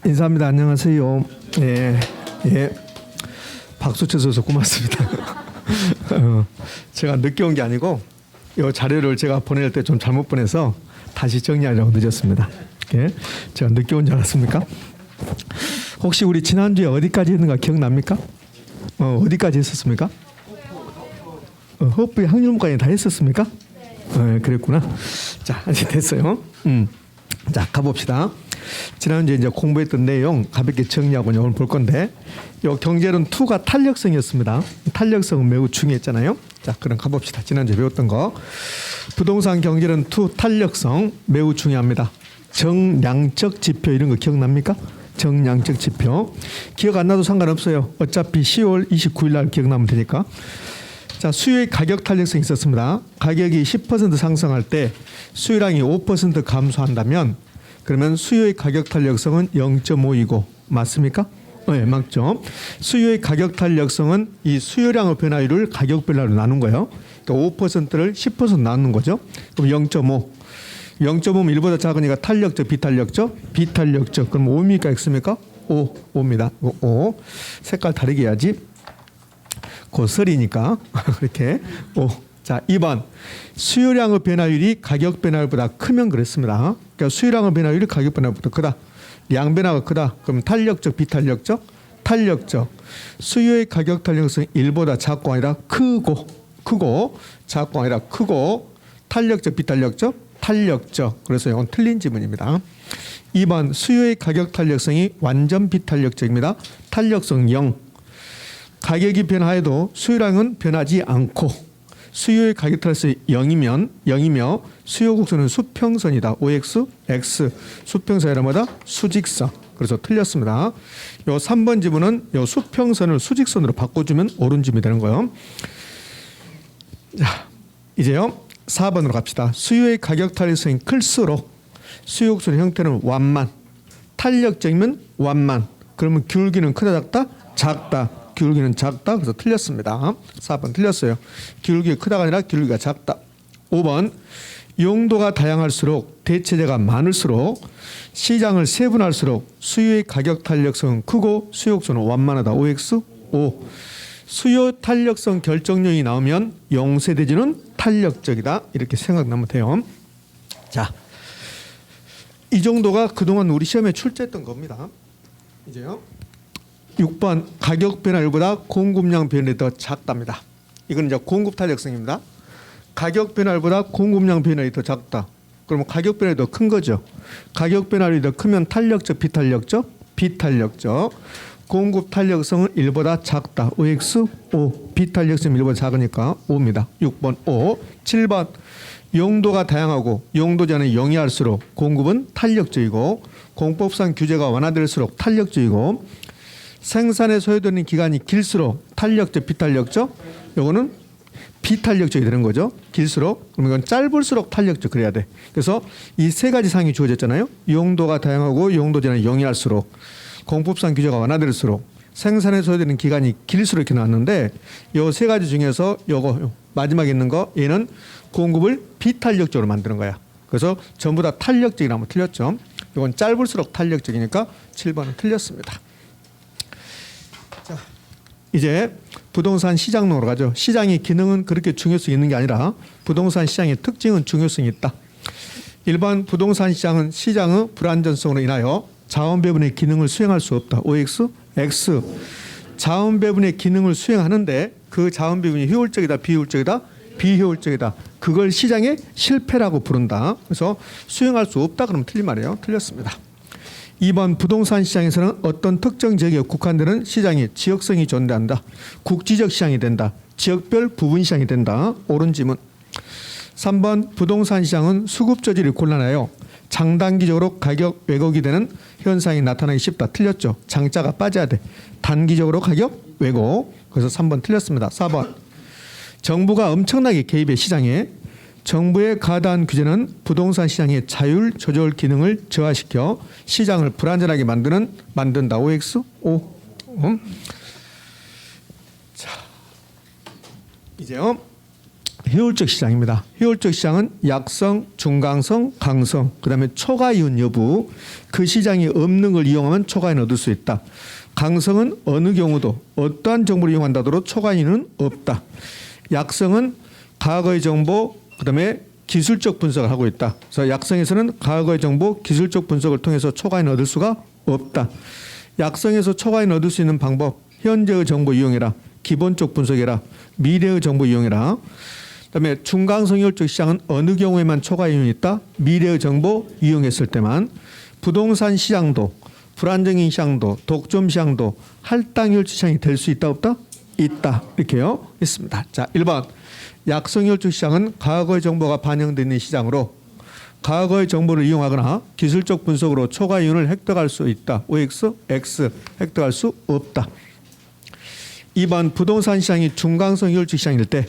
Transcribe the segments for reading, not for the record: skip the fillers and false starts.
인사합니다. 안녕하세요. 예, 예. 박수 쳐줘서 고맙습니다. 제가 늦게 온 게 아니고 이 자료를 제가 보낼 때 좀 잘못 보내서 다시 정리하려고 늦었습니다. 예, 제가 늦게 온 줄 알았습니까? 혹시 우리 지난주에 어디까지 했는가 기억납니까? 어디까지 했었습니까? 허브의 확률문까지 다 했었습니까? 그랬구나. 자, 이제 됐어요. 자, 가봅시다. 지난주에 이제 공부했던 내용 가볍게 정리하고 오늘 볼 건데, 요 경제론 2가 탄력성이었습니다. 탄력성은 매우 중요했잖아요. 자, 그럼 가봅시다. 지난주에 배웠던 거. 부동산 경제론 2 탄력성 매우 중요합니다. 정량적 지표 이런 거 기억납니까? 정량적 지표. 기억 안 나도 상관없어요. 어차피 10월 29일 날 기억나면 되니까. 자, 수요의 가격 탄력성이 있었습니다. 가격이 10% 상승할 때 수요량이 5% 감소한다면 그러면 수요의 가격 탄력성은 0.5이고 맞습니까? 네, 맞죠. 수요의 가격 탄력성은 이 수요량의 변화율을 가격 변화로 나눈 거예요. 그러니까 5%를 10% 나누는 거죠. 그럼 0.5. 0.5면 1보다 작으니까 탄력적, 비탄력적? 비탄력적. 그럼 5입니까? X입니까? 5입니다. 5. 색깔 다르게 해야지. 고설이니까 그렇게 5. 자, 2번 수요량의 변화율이 가격 변화율보다 크면 그랬습니다. 그러니까 수요량의 변화율이 가격 변화율보다 크다. 양 변화가 크다. 그럼 탄력적, 비탄력적? 탄력적. 수요의 가격 탄력성이 1보다 작고 아니라 크고 작고 아니라 크고 탄력적, 비탄력적? 탄력적. 그래서 이건 틀린 지문입니다. 2번 수요의 가격 탄력성이 완전 비탄력적입니다. 탄력성 0. 가격이 변화해도 수요량은 변하지 않고 수요의 가격 탄력성이 0이며 수요 곡선은 수평선이다. OX, X. 수평선이란 뭐다? 수직선. 그래서 틀렸습니다. 요 3번 지문은 요 수평선을 수직선으로 바꿔주면 옳은 지문이 되는 거예요. 자, 이제요 4번으로 갑시다. 수요의 가격 탄력성이 클수록 수요 곡선의 형태는 완만. 탄력적이면 완만. 그러면 기울기는 크다 작다? 작다. 기울기는 작다. 그래서 틀렸습니다. 4번 틀렸어요. 기울기가 크다가 아니라 기울기가 작다. 5번 용도가 다양할수록 대체재가 많을수록 시장을 세분할수록 수요의 가격 탄력성은 크고 수요곡선은 완만하다. OX 5. 수요 탄력성 결정령이 나오면 용세대지는 탄력적이다. 이렇게 생각나면 돼요. 자, 이 정도가 그동안 우리 시험에 출제했던 겁니다. 이제요. 6번 가격 변화율보다 공급량 변화율이 더 작답니다. 이건 이제 공급 탄력성입니다. 가격 변화율보다 공급량 변화율이 더 작다. 그러면 가격 변화율이 더 큰 거죠. 가격 변화율이 더 크면 탄력적, 비탄력적? 비탄력적. 공급 탄력성은 1보다 작다. OX 5. 비탄력성이 1보다 작으니까 5입니다. 6번 5. 7번 용도가 다양하고 용도제한이 영위할수록 공급은 탄력적이고 공법상 규제가 완화될수록 탄력적이고 생산에 소요되는 기간이 길수록 탄력적, 비탄력적? 요거는 비탄력적이 되는 거죠. 길수록. 그럼 이건 짧을수록 탄력적 그래야 돼. 그래서 이 세 가지 사항이 주어졌잖아요. 용도가 다양하고 용도 제한이 영위할수록 공법상 규제가 완화될수록 생산에 소요되는 기간이 길수록 이렇게 나왔는데 요 세 가지 중에서 요거 마지막에 있는 거 얘는 공급을 비탄력적으로 만드는 거야. 그래서 전부 다 탄력적이라면 틀렸죠. 이건 짧을수록 탄력적이니까 7번은 틀렸습니다. 자, 이제 부동산 시장론으로 가죠. 시장의 기능은 그렇게 중요성이 있는 게 아니라 부동산 시장의 특징은 중요성이 있다. 일반 부동산 시장은 시장의 불안전성으로 인하여 자원 배분의 기능을 수행할 수 없다. OX, X. 자원 배분의 기능을 수행하는데 그 자원 배분이 효율적이다, 비효율적이다, 비효율적이다. 그걸 시장의 실패라고 부른다. 그래서 수행할 수 없다 그러면 틀린 말이에요. 틀렸습니다. 2번 부동산 시장에서는 어떤 특정 지역에 국한되는 시장이 지역성이 존재한다. 국지적 시장이 된다. 지역별 부분 시장이 된다. 옳은 지문. 3번 부동산 시장은 수급 조절이 곤란하여 장단기적으로 가격 왜곡이 되는 현상이 나타나기 쉽다. 틀렸죠. 장자가 빠져야 돼. 단기적으로 가격 왜곡. 그래서 3번 틀렸습니다. 4번 정부가 엄청나게 개입해 시장에 정부의 과다한 규제는 부동산 시장의 자율 조절 기능을 저하시켜 시장을 불안전하게 만든다. OX 5. 자, 이제요 효율적 시장입니다. 효율적 시장은 약성, 중강성, 강성, 그다음에 초과이윤 여부. 그 시장이 없는 걸 이용하면 초과이윤을 얻을 수 있다. 강성은 어느 경우도 어떠한 정보를 이용한다더라도 초과이윤은 없다. 약성은 과거의 정보, 그다음에 기술적 분석을 하고 있다. 그래서 약성에서는 과거의 정보, 기술적 분석을 통해서 초과이윤을 얻을 수가 없다. 약성에서 초과이윤을 얻을 수 있는 방법, 현재의 정보 이용해라, 기본적 분석해라, 미래의 정보 이용해라. 그다음에 중강성 효율적 시장은 어느 경우에만 초과이윤이 있다. 미래의 정보 이용했을 때만. 부동산 시장도, 불안정인 시장도, 독점 시장도 할당 효율적 시장이 될 수 있다 없다? 있다. 이렇게요. 있습니다. 자, 1번. 약성 효율적 시장은 과거의 정보가 반영되어 있는 시장으로 과거의 정보를 이용하거나 기술적 분석으로 초과이윤을 획득할 수 있다. OX, X 획득할 수 없다. 2번. 부동산 시장이 중강성 효율적 시장일 때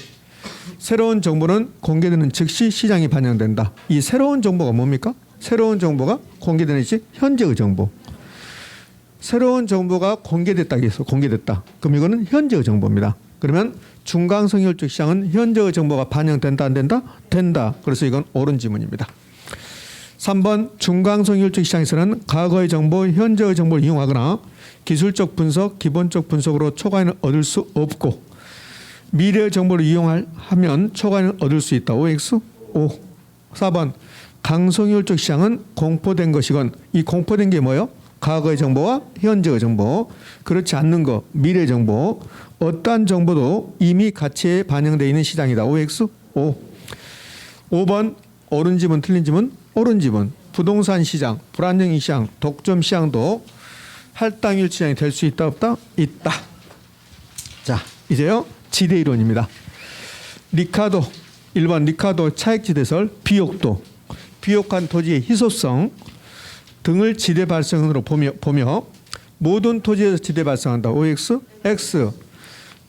새로운 정보는 공개되는 즉시 시장이 반영된다. 이 새로운 정보가 뭡니까? 새로운 정보가 공개되는 시 현재의 정보. 새로운 정보가 공개됐다 해서 공개됐다. 그럼 이거는 현재의 정보입니다. 그러면 중강성 효율적 시장은 현재의 정보가 반영된다 안 된다? 된다. 그래서 이건 옳은 지문입니다. 3번. 중강성 효율적 시장에서는 과거의 정보, 현재의 정보를 이용하거나 기술적 분석, 기본적 분석으로 초과이윤을 얻을 수 없고 미래의 정보를 이용하면 초과이윤을 얻을 수 있다. OX? O. 4번. 강성 효율적 시장은 공포된 것이건 이 공포된 게 뭐예요? 과거의 정보와 현재의 정보. 그렇지 않는 거 미래 정보. 어떠한 정보도 이미 가치에 반영되어 있는 시장이다. OX? O. 5번. 옳은 지문 틀린 지문? 옳은 지문. 부동산 시장, 불안정인 시장, 독점 시장도 할당률 시장이 될 수 있다 없다? 있다. 자, 이제요. 지대 이론입니다. 리카도 1번 리카도 차액지대설 비옥도 비옥한 토지의 희소성 등을 지대 발생으로 보며 모든 토지에서 지대 발생한다. OX, X.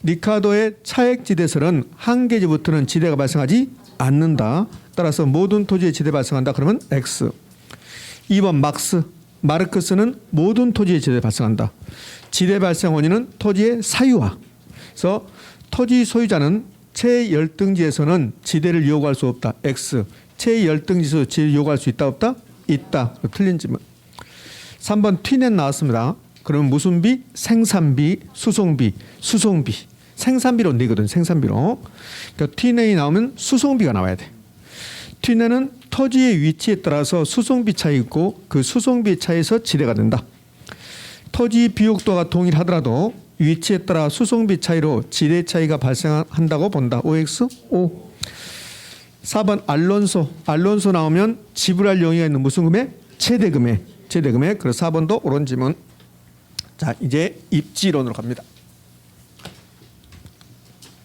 리카도의 차액지대설은 한 계지부터는 지대가 발생하지 않는다. 따라서 모든 토지에 지대 발생한다. 그러면 X. 2번 마르크스는 모든 토지에 지대 발생한다. 지대 발생 원인은 토지의 사유화. 그래서 토지 소유자는 최열등지에서는 지대를 요구할 수 없다. X. 최열등지에서 지대를 요구할 수 있다 없다? 있다. 틀린 질문. 3번 T넷 나왔습니다. 그러면 무슨 비? 생산비, 수송비, 수송비. 생산비로 내거든. 생산비로. 그러니까 T넷이 나오면 수송비가 나와야 돼. T넷은 토지의 위치에 따라서 수송비 차이 있고 그 수송비 차이에서 지대가 된다. 토지 비옥도가 동일하더라도 위치에 따라 수송비 차이로 지대 차이가 발생한다고 본다. OX? O. 4번 알론소 나오면 지불할 용의가 있는 무슨 금액? 최대 금액. 그래서 4번도 옳은 지문. 자, 이제 입지론으로 갑니다.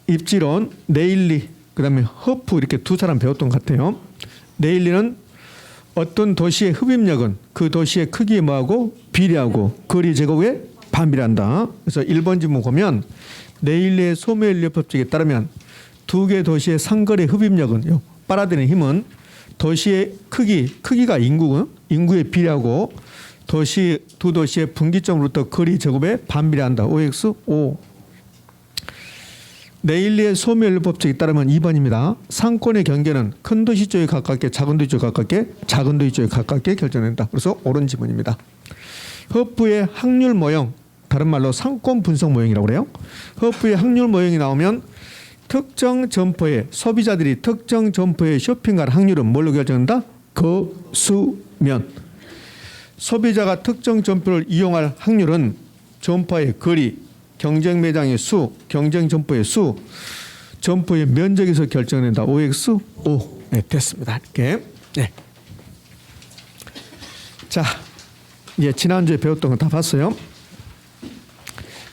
입지론, 네일리, 그다음에 허프 이렇게 두 사람 배웠던 것 같아요. 네일리는 어떤 도시의 흡입력은 그 도시의 크기에 뭐하고 비례하고 거리 제곱에 반비례한다. 그래서 1번 지문 보면 네일리의 소멸인력법칙에 따르면 두 개 도시의 상거리 흡입력은 빨아들이는 힘은 도시의 크기가 인구에 비례하고 두 도시의 분기점으로부터 거리 제곱에 반비례한다. OX? O. 네일리의 소멸법칙에 따르면 2번입니다. 상권의 경계는 큰 도시 쪽에 가깝게 작은 도시 쪽에 가깝게 작은 도시 쪽에 가깝게 결정된다. 그래서 옳은 지문입니다. 허프의 확률 모형, 다른 말로 상권 분석 모형이라고 그래요. 허프의 확률 모형이 나오면 특정 점포에 소비자들이 특정 점포에 쇼핑할 확률은 뭘로 결정된다? 거수면. 소비자가 특정 점포를 이용할 확률은 점포의 거리, 경쟁 매장의 수, 경쟁 점포의 수, 점포의 면적에서 결정된다. OX? O. 네, 됐습니다. 이렇게. 네. 자, 이제 지난주에 배웠던 거 다 봤어요.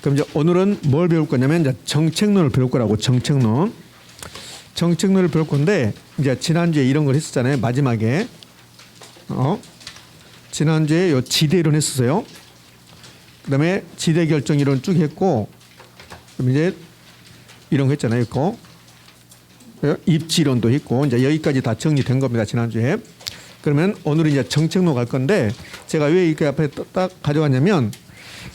그럼 이제 오늘은 뭘 배울 거냐면 이제 정책론을 배울 거라고. 정책론을 배울 건데 이제 지난주에 이런 걸 했었잖아요. 마지막에 지난주에 요 지대 이론 했었어요. 그다음에 지대 결정 이론 쭉 했고, 그럼 이제 이런 거 했잖아요. 있고 입지론도 있고 이제 여기까지 다 정리된 겁니다. 지난주에. 그러면 오늘은 이제 정책론 갈 건데 제가 왜 이렇게 앞에 딱 가져왔냐면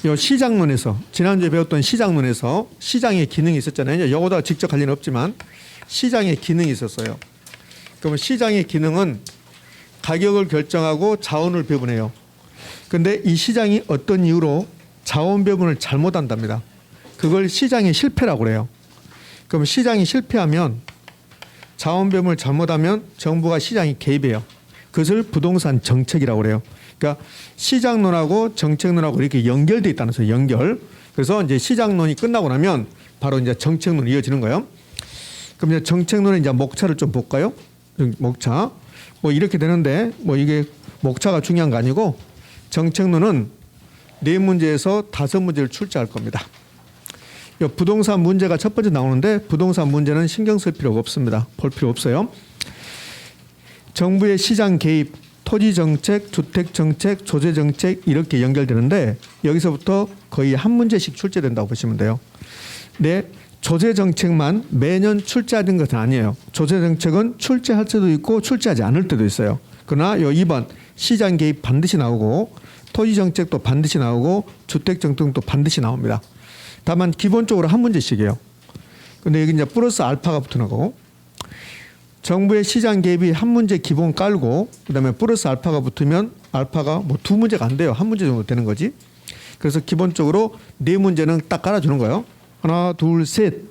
요 시장론에서 지난주에 배웠던 시장론에서 시장의 기능이 있었잖아요. 이제 요거다 직접 관련 없지만 시장의 기능이 있었어요. 그러면 시장의 기능은 가격을 결정하고 자원을 배분해요. 그런데 이 시장이 어떤 이유로 자원 배분을 잘못한답니다. 그걸 시장의 실패라고 그래요. 그럼 시장이 실패하면 자원 배분을 잘못하면 정부가 시장에 개입해요. 그것을 부동산 정책이라고 그래요. 그러니까 시장론하고 정책론하고 이렇게 연결돼 있다는 거예요. 연결. 그래서 이제 시장론이 끝나고 나면 바로 이제 정책론이 이어지는 거예요. 그럼 이제 정책론의 이제 목차를 좀 볼까요? 목차. 뭐 이렇게 되는데 뭐 이게 목차가 중요한 거 아니고 정책론은 4문제에서 5문제를 출제할 겁니다. 부동산 문제가 첫 번째 나오는데 부동산 문제는 신경 쓸 필요가 없습니다. 볼 필요 없어요. 정부의 시장 개입, 토지 정책, 주택 정책, 조세 정책 이렇게 연결되는데 여기서부터 거의 한 문제씩 출제된다고 보시면 돼요. 네, 조세 정책만 매년 출제하는 것은 아니에요. 조세 정책은 출제할 때도 있고 출제하지 않을 때도 있어요. 그러나 요 2번 시장 개입 반드시 나오고 토지 정책도 반드시 나오고 주택 정책도 반드시 나옵니다. 다만 기본적으로 한 문제씩이에요. 근데 여기 이제 플러스 알파가 붙는 거고 정부의 시장 개입이 한 문제 기본 깔고 그다음에 플러스 알파가 붙으면 알파가 뭐 2문제가 안 돼요. 한 문제 정도 되는 거지. 그래서 기본적으로 4문제는 딱 깔아주는 거예요. 하나, 둘, 셋.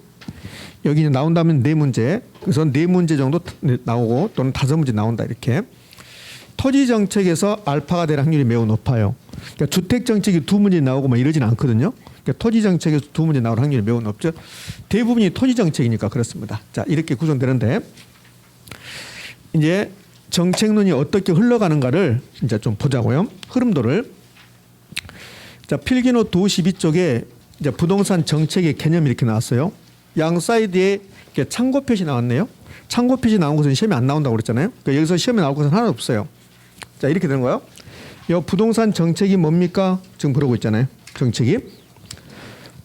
여기 이제 나온다면 4문제. 그래서 4문제 정도 나오고 또는 5문제 나온다 이렇게. 토지 정책에서 알파가 될 확률이 매우 높아요. 그러니까 주택 정책이 2문제 나오고 뭐 이러진 않거든요. 그러니까 토지 정책에서 2문제 나올 확률이 매우 높죠. 대부분이 토지 정책이니까 그렇습니다. 자, 이렇게 구성되는데 이제 정책론이 어떻게 흘러가는가를 이제 좀 보자고요. 흐름도를. 자, 필기노트 52쪽에 이제 부동산 정책의 개념이 이렇게 나왔어요. 양 사이드에 이렇게 참고 표시 나왔네요. 참고 표시 나온 것은 시험에 안 나온다고 그랬잖아요. 그러니까 여기서 시험에 나올 것은 하나도 없어요. 자, 이렇게 되는 거예요. 이 부동산 정책이 뭡니까? 지금 그러고 있잖아요. 정책이.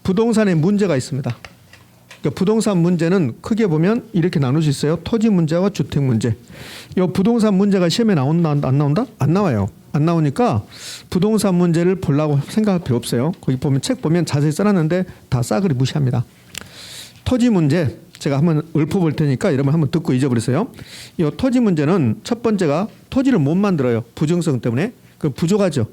부동산에 문제가 있습니다. 그러니까 부동산 문제는 크게 보면 이렇게 나눌 수 있어요. 토지 문제와 주택 문제. 이 부동산 문제가 시험에 나온다 안 나온다? 안 나와요. 안 나오니까 부동산 문제를 보려고 생각할 필요 없어요. 거기 보면 책 보면 자세히 써놨는데 다 싸그리 무시합니다. 토지 문제 제가 한번 읊어볼 테니까 여러분 한번 듣고 잊어버리세요. 이 토지 문제는 첫 번째가 토지를 못 만들어요. 부정성 때문에. 그 부족하죠.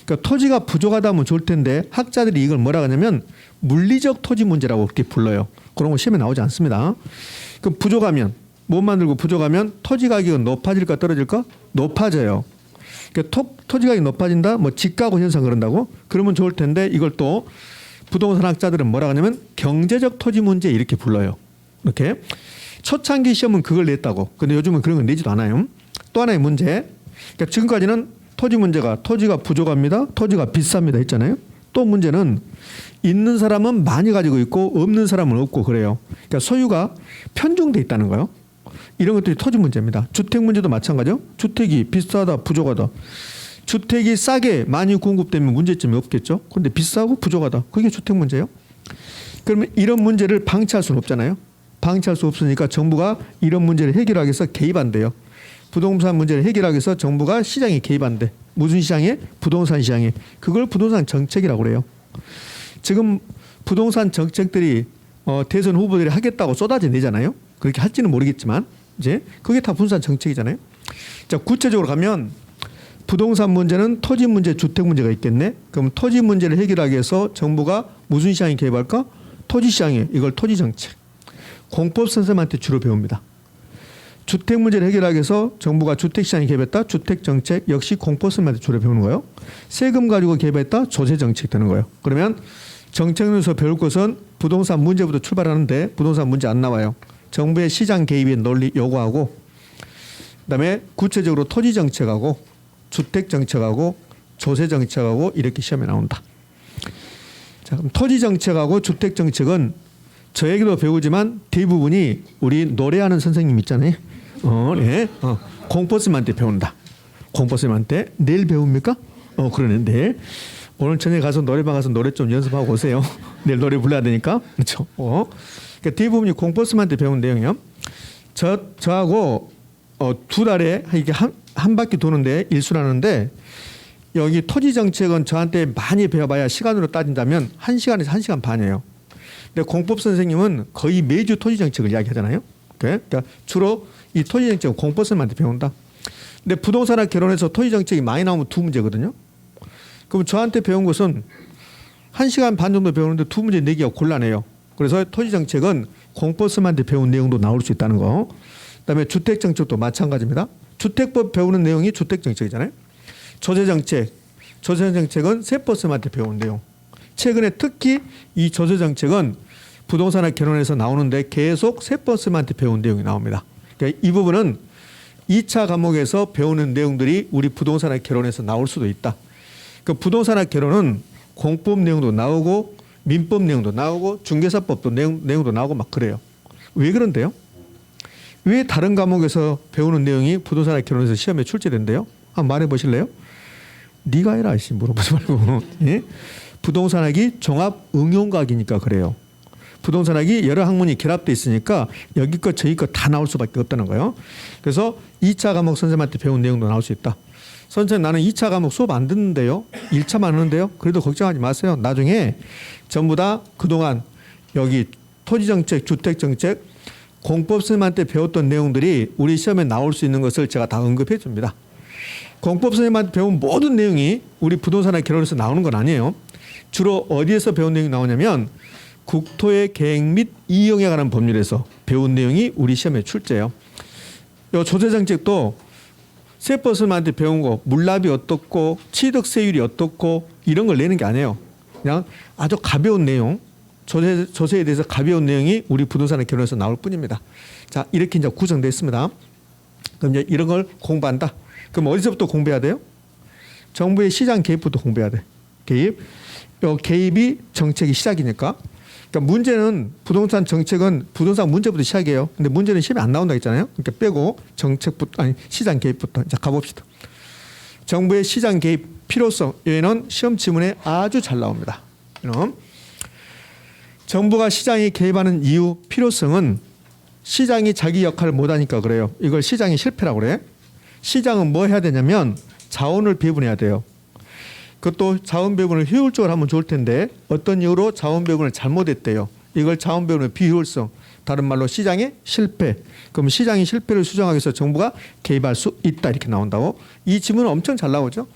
그러니까 토지가 부족하다 하면 좋을 텐데 학자들이 이걸 뭐라 하냐면 물리적 토지 문제라고 그렇게 불러요. 그런 거 시험에 나오지 않습니다. 그 부족하면 못 만들고 부족하면 토지 가격은 높아질까 떨어질까? 높아져요. 그러니까 토지 가격이 높아진다? 뭐 집가구 현상 그런다고? 그러면 좋을 텐데 이걸 또 부동산 학자들은 뭐라 하냐면 경제적 토지 문제 이렇게 불러요. 이렇게. 초창기 시험은 그걸 냈다고. 근데 요즘은 그런 걸 내지도 않아요. 또 하나의 문제. 그러니까 지금까지는 토지 문제가 토지가 부족합니다. 토지가 비쌉니다 했잖아요. 또 문제는 있는 사람은 많이 가지고 있고 없는 사람은 없고 그래요. 그러니까 소유가 편중돼 있다는 거예요. 이런 것들이 토지 문제입니다. 주택 문제도 마찬가지죠. 주택이 비싸다 부족하다. 주택이 싸게 많이 공급되면 문제점이 없겠죠. 그런데 비싸고 부족하다. 그게 주택 문제예요. 그러면 이런 문제를 방치할 수는 없잖아요. 방치할 수 없으니까 정부가 이런 문제를 해결하기 위해서 개입한대요. 부동산 문제를 해결하기 위해서 정부가 시장에 개입한대. 무슨 시장에? 부동산 시장에. 그걸 부동산 정책이라고 그래요. 지금 부동산 정책들이 대선 후보들이 하겠다고 쏟아져내잖아요. 그렇게 할지는 모르겠지만 이제 그게 다 부동산 정책이잖아요. 자, 구체적으로 가면 부동산 문제는 토지 문제, 주택 문제가 있겠네. 그럼 토지 문제를 해결하기 위해서 정부가 무슨 시장에 개입할까? 토지 시장에. 이걸 토지 정책. 공법 선생님한테 주로 배웁니다. 주택 문제를 해결하기 위해서 정부가 주택시장에 개입했다. 주택정책 역시 공법선생님한테 주로 배우는 거예요. 세금 가지고 개입했다. 조세정책 되는 거예요. 그러면 정책론에서 배울 것은 부동산 문제부터 출발하는데 부동산 문제 안 나와요. 정부의 시장 개입의 논리 요구하고 그다음에 구체적으로 토지정책하고 주택정책하고 조세정책하고 이렇게 시험에 나온다. 자, 그럼 토지정책하고 주택정책은 저에게도 배우지만 대부분이 우리 노래하는 선생님 있잖아요. 네. 공포스님한테 배운다. 공포스님한테 내일 배웁니까? 그러는데 오늘 저녁에 가서 노래방 가서 노래 좀 연습하고 오세요. 내일 노래 불러야 되니까. 그렇죠. 그러니까 대부분이 공포스님한테 배운 내용이요. 저하고 2달에 이게 한 바퀴 도는데 일수라는데 여기 토지 정책은 저한테 많이 배워봐야 시간으로 따진다면 1시간에서 1시간 반이에요. 근데 공법 선생님은 거의 매주 토지 정책을 이야기하잖아요. 그러니까 주로 이 토지 정책은 공법선생님한테 배운다. 근데 부동산학 개론에서 토지 정책이 많이 나오면 두 문제거든요. 그럼 저한테 배운 것은 1시간 반 정도 배우는데 두 문제 내기가 곤란해요. 그래서 토지 정책은 공법선생님한테 배운 내용도 나올 수 있다는 거. 그다음에 주택 정책도 마찬가지입니다. 주택법 배우는 내용이 주택 정책이잖아요. 조세 정책은 세법선생님한테 배운 내용. 최근에 특히 이 조세 정책은 부동산학 개론에서 나오는데 계속 세법선생님한테 배운 내용이 나옵니다. 그러니까 이 부분은 2차 과목에서 배우는 내용들이 우리 부동산학 개론에서 나올 수도 있다. 그 부동산학 개론은 공법 내용도 나오고 민법 내용도 나오고 중개사법도 내용도 나오고 막 그래요. 왜 그런데요? 왜 다른 과목에서 배우는 내용이 부동산학 개론에서 시험에 출제된대요? 한번 말해 보실래요? 네가 해라 씨 물어보지 말고. 예? 부동산학이 종합 응용과학이니까 그래요. 부동산학이 여러 학문이 결합돼 있으니까 여기 것 저기 것 다 나올 수밖에 없다는 거예요. 그래서 2차 과목 선생님한테 배운 내용도 나올 수 있다. 선생님 나는 2차 과목 수업 안 듣는데요. 1차만 하는데요. 그래도 걱정하지 마세요. 나중에 전부 다 그동안 여기 토지정책, 주택정책, 공법 선생님한테 배웠던 내용들이 우리 시험에 나올 수 있는 것을 제가 다 언급해 줍니다. 공법 선생님한테 배운 모든 내용이 우리 부동산학 개론에서 나오는 건 아니에요. 주로 어디에서 배운 내용이 나오냐면 국토의 계획 및 이용에 관한 법률에서 배운 내용이 우리 시험에 출제해요. 이 조세정책도 세법 선생님한테 배운 거 물납이 어떻고 취득세율이 어떻고 이런 걸 내는 게 아니에요. 그냥 아주 가벼운 내용 조세에 대해서 가벼운 내용이 우리 부동산학 개론에서 나올 뿐입니다. 자 이렇게 이제 구성됐습니다. 그럼 이제 이런 걸 공부한다. 그럼 어디서부터 공부해야 돼요? 정부의 시장 개입부터 공부해야 돼. 개입. 요 개입이 정책이 시작이니까. 그러니까 문제는 부동산 정책은 부동산 문제부터 시작이에요. 근데 문제는 시험에 안 나온다 했잖아요. 그러니까 빼고 정책부터 아니 시장 개입부터 자 가봅시다. 정부의 시장 개입 필요성 얘는 시험 지문에 아주 잘 나옵니다. 그럼 정부가 시장에 개입하는 이유 필요성은 시장이 자기 역할을 못하니까 그래요. 이걸 시장의 실패라고 그래. 시장은 뭐 해야 되냐면 자원을 배분해야 돼요. 그것도 자원 배분을 효율적으로 하면 좋을 텐데 어떤 이유로 자원 배분을 잘못했대요. 이걸 자원 배분의 비효율성, 다른 말로 시장의 실패. 그럼 시장의 실패를 수정하기 위해서 정부가 개입할 수 있다 이렇게 나온다고. 이 지문은 엄청 잘 나오죠.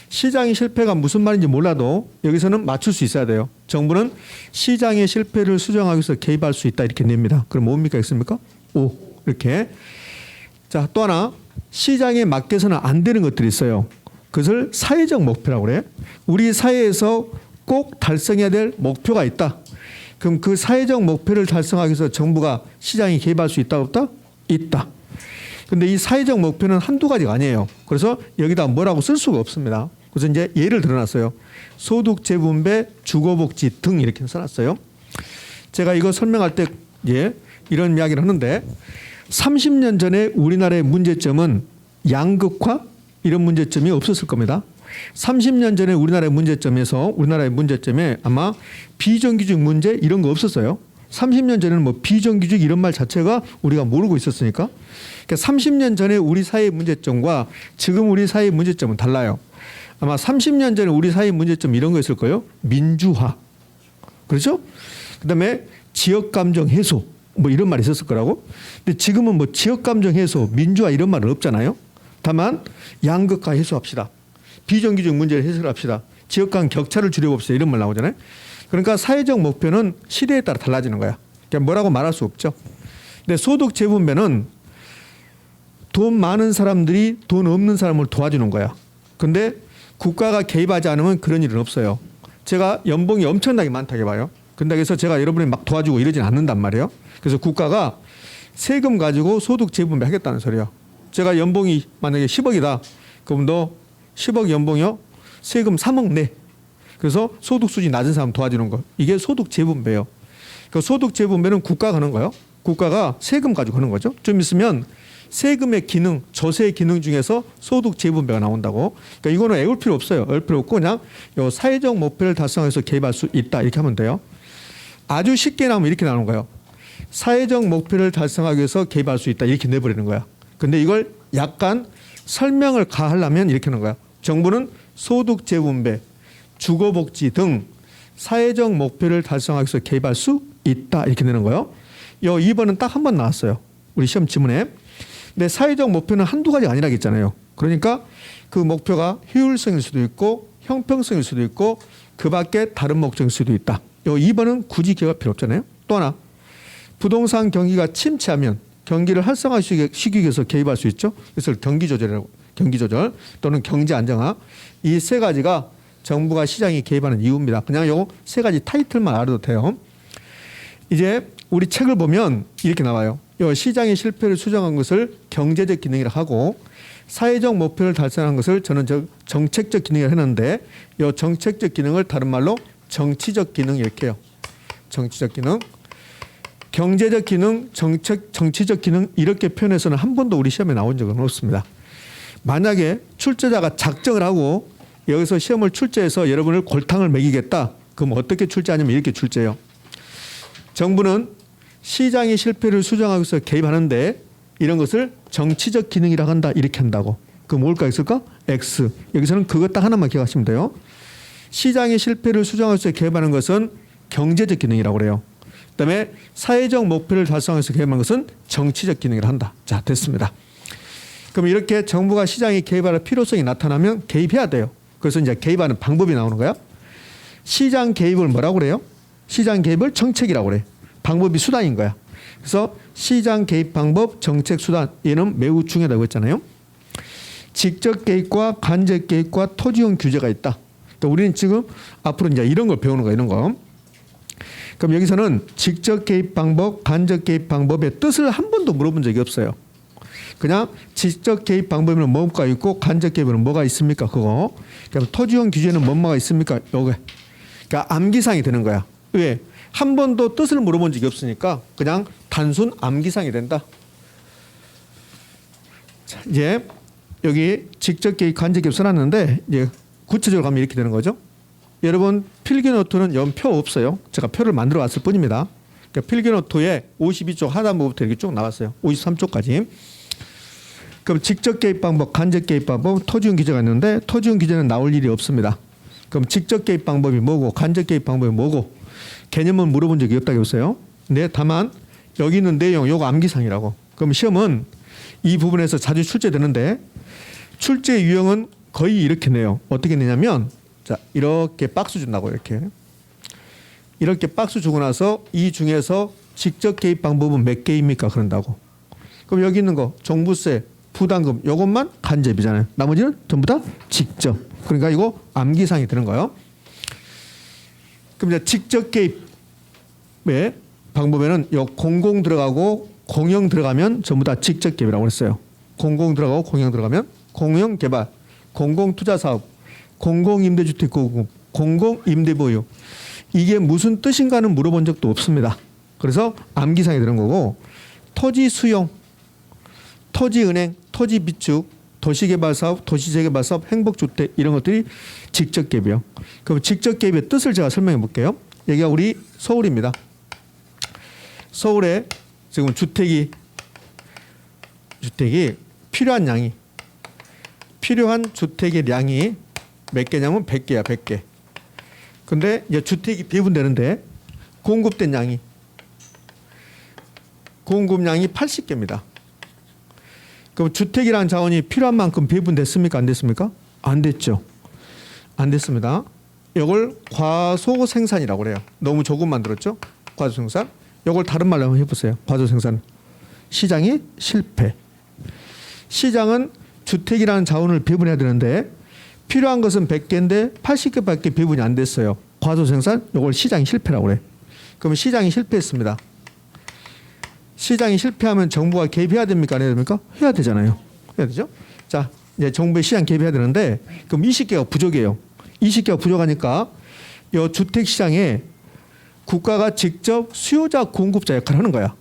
시장의 실패가 무슨 말인지 몰라도 여기서는 맞출 수 있어야 돼요. 정부는 시장의 실패를 수정하기 위해서 개입할 수 있다 이렇게 냅니다. 그럼 뭡니까 있습니까? 오 이렇게. 자, 또 하나 시장에 맡겨서는 안 되는 것들이 있어요. 그것을 사회적 목표라고 그래. 우리 사회에서 꼭 달성해야 될 목표가 있다. 그럼 그 사회적 목표를 달성하기 위해서 정부가 시장에 개입할 수 있다 없다? 있다. 근데 이 사회적 목표는 한두 가지가 아니에요. 그래서 여기다 뭐라고 쓸 수가 없습니다. 그래서 이제 예를 들어놨어요. 소득 재분배, 주거복지 등 이렇게 써놨어요. 제가 이거 설명할 때 이런 이야기를 하는데 30년 전에 우리나라의 문제점은 양극화 이런 문제점이 없었을 겁니다. 30년 전에 우리나라의 문제점에 아마 비정규직 문제 이런 거 없었어요. 30년 전에는 뭐 비정규직 이런 말 자체가 우리가 모르고 있었으니까. 그러니까 30년 전에 우리 사회의 문제점과 지금 우리 사회의 문제점은 달라요. 아마 30년 전에 우리 사회의 문제점 이런 거 있을 거예요. 민주화. 그렇죠? 그다음에 지역감정 해소 뭐 이런 말이 있었을 거라고. 근데 지금은 뭐 지역감정 해소, 민주화 이런 말은 없잖아요. 다만 양극화 해소합시다. 비정규직 문제를 해소합시다. 지역 간 격차를 줄여봅시다. 이런 말 나오잖아요. 그러니까 사회적 목표는 시대에 따라 달라지는 거야. 그러니까 뭐라고 말할 수 없죠. 근데 소득 재분배는 돈 많은 사람들이 돈 없는 사람을 도와주는 거야. 근데 국가가 개입하지 않으면 그런 일은 없어요. 제가 연봉이 엄청나게 많다고 봐요. 근데 그래서 제가 여러분이 막 도와주고 이러진 않는단 말이에요. 그래서 국가가 세금 가지고 소득 재분배 하겠다는 소리예요. 제가 연봉이 만약에 10억이다. 그럼 너 10억 연봉이요? 세금 3억 내. 그래서 소득 수준이 낮은 사람 도와주는 거. 이게 소득 재분배예요. 그 소득 재분배는 국가가 하는 거예요. 국가가 세금 가지고 하는 거죠. 좀 있으면 세금의 기능, 조세의 기능 중에서 소득 재분배가 나온다고. 그러니까 이거는 애울 필요 없어요. 애울 필요 없고 그냥 요 사회적 목표를 달성해서 개입할 수 있다. 이렇게 하면 돼요. 아주 쉽게 나오면 이렇게 나오는 거예요. 사회적 목표를 달성하기 위해서 개입할 수 있다. 이렇게 내버리는 거야. 근데 이걸 약간 설명을 가하려면 이렇게 하는 거야. 정부는 소득 재분배, 주거복지 등 사회적 목표를 달성하기 위해서 개입할 수 있다. 이렇게 되는 거예요. 요 2번은 딱 한 번 나왔어요. 우리 시험 지문에. 근데 사회적 목표는 한두 가지가 아니라겠잖아요. 그러니까 그 목표가 효율성일 수도 있고 형평성일 수도 있고 그 밖에 다른 목적일 수도 있다. 요 2번은 굳이 기억할 필요 없잖아요. 또 하나, 부동산 경기가 침체하면 경기를 활성화시키기 위해서 개입할 수 있죠. 그래서 경기조절이라고, 경기조절 또는 경제 안정화. 이 세 가지가 정부가 시장에 개입하는 이유입니다. 그냥 요 세 가지 타이틀만 알아도 돼요. 이제 우리 책을 보면 이렇게 나와요. 요 시장의 실패를 수정한 것을 경제적 기능이라 하고 사회적 목표를 달성한 것을 저는 정책적 기능이라 했는데 요 정책적 기능을 다른 말로 정치적 기능 이렇게 해요. 정치적 기능. 경제적 기능, 정치적 기능 이렇게 표현해서는 한 번도 우리 시험에 나온 적은 없습니다. 만약에 출제자가 작정을 하고 여기서 시험을 출제해서 여러분을 골탕을 먹이겠다. 그럼 어떻게 출제하냐면 이렇게 출제해요. 정부는 시장의 실패를 수정하기 위해서 개입하는데 이런 것을 정치적 기능이라고 한다. 이렇게 한다고. 그럼 뭘까 있을까? X. 여기서는 그거 딱 하나만 기억하시면 돼요. 시장의 실패를 수정하기 위해서 개입하는 것은 경제적 기능이라고 그래요. 그다음에 사회적 목표를 달성하기 위해서 개입하는 것은 정치적 기능이라 한다. 자, 됐습니다. 그럼 이렇게 정부가 시장에 개입할 필요성이 나타나면 개입해야 돼요. 그래서 이제 개입하는 방법이 나오는 거야. 시장 개입을 뭐라고 그래요? 시장 개입을 정책이라고 그래요. 방법이 수단인 거야. 그래서 시장 개입 방법, 정책 수단 얘는 매우 중요하다고 했잖아요. 직접 개입과 간접 개입과 토지용 규제가 있다. 그러니까 우리는 지금 앞으로 이제 이런 걸 배우는 거야, 이런 거. 그럼 여기서는 직접 개입 방법, 간접 개입 방법의 뜻을 한 번도 물어본 적이 없어요. 그냥 직접 개입 방법에는 뭐가 있고 간접 개입에는 뭐가 있습니까? 그거. 그럼 토지용 규제는 뭐가 있습니까? 요게. 그러니까 암기상이 되는 거야. 왜? 한 번도 뜻을 물어본 적이 없으니까 그냥 단순 암기상이 된다. 자, 이제 여기 직접 개입, 간접 개입 써놨는데 이제 구체적으로 가면 이렇게 되는 거죠. 여러분 필기노트는 연표 없어요. 제가 표를 만들어 왔을 뿐입니다. 그러니까 필기노트에 52쪽 하단부부터 이렇게 쭉 나왔어요. 53쪽까지. 그럼 직접 개입 방법, 간접 개입 방법, 토지용 규제가 있는데 토지용 규제는 나올 일이 없습니다. 그럼 직접 개입 방법이 뭐고 간접 개입 방법이 뭐고 개념은 물어본 적이 없다고 했어요. 근데 다만 여기 있는 내용 요거 암기상이라고. 그럼 시험은 이 부분에서 자주 출제되는데 출제 유형은 거의 이렇게 내요. 어떻게 내냐면 자, 이렇게 박스 준다고 이렇게 박스 주고 나서 이 중에서 직접 개입 방법은 몇 개입니까? 그런다고. 그럼 여기 있는 거 종부세, 부담금 요것만 간접이잖아요. 나머지는 전부 다 직접. 그러니까 이거 암기상이 되는 거예요. 그럼 이제 직접 개입의 방법에는 요 공공 들어가고 공영 들어가면 전부 다 직접 개입이라고 했어요. 공공 들어가고 공영 들어가면 공영 개발, 공공 투자 사업, 공공 임대주택 공급, 공공 임대 보유. 이게 무슨 뜻인가는 물어본 적도 없습니다. 그래서 암기상이 되는 거고 토지 수용, 토지 은행, 토지 비축, 도시개발 사업, 도시재개발 사업, 행복주택 이런 것들이 직접 개입이요. 그럼 직접 개입의 뜻을 제가 설명해 볼게요. 여기가 우리 서울입니다. 서울에 지금 주택이 필요한 양이 필요한 주택의 량이 몇 개냐면 100개야, 100개. 근데 이제 주택이 배분되는데 공급된 양이 공급량이 80개입니다. 그럼 주택이라는 자원이 필요한 만큼 배분됐습니까? 안 됐습니까? 안 됐죠. 안 됐습니다. 이걸 과소생산이라고 그래요. 너무 조금 만들었죠? 과소생산. 이걸 다른 말로 한번 해보세요. 과소생산. 시장이 실패. 시장은 주택이라는 자원을 배분해야 되는데 필요한 것은 100개인데 80개밖에 배분이 안 됐어요. 과소생산. 이걸 시장이 실패라고 그래요. 그러면 시장이 실패했습니다. 시장이 실패하면 정부가 개입해야 됩니까? 안 해야 됩니까? 해야 되잖아요. 해야 되죠? 자, 이제 정부의 시장 개입해야 되는데 그럼 20개가 부족해요. 20개가 부족하니까 이 주택 시장에 국가가 직접 수요자 공급자 역할을 하는 거야.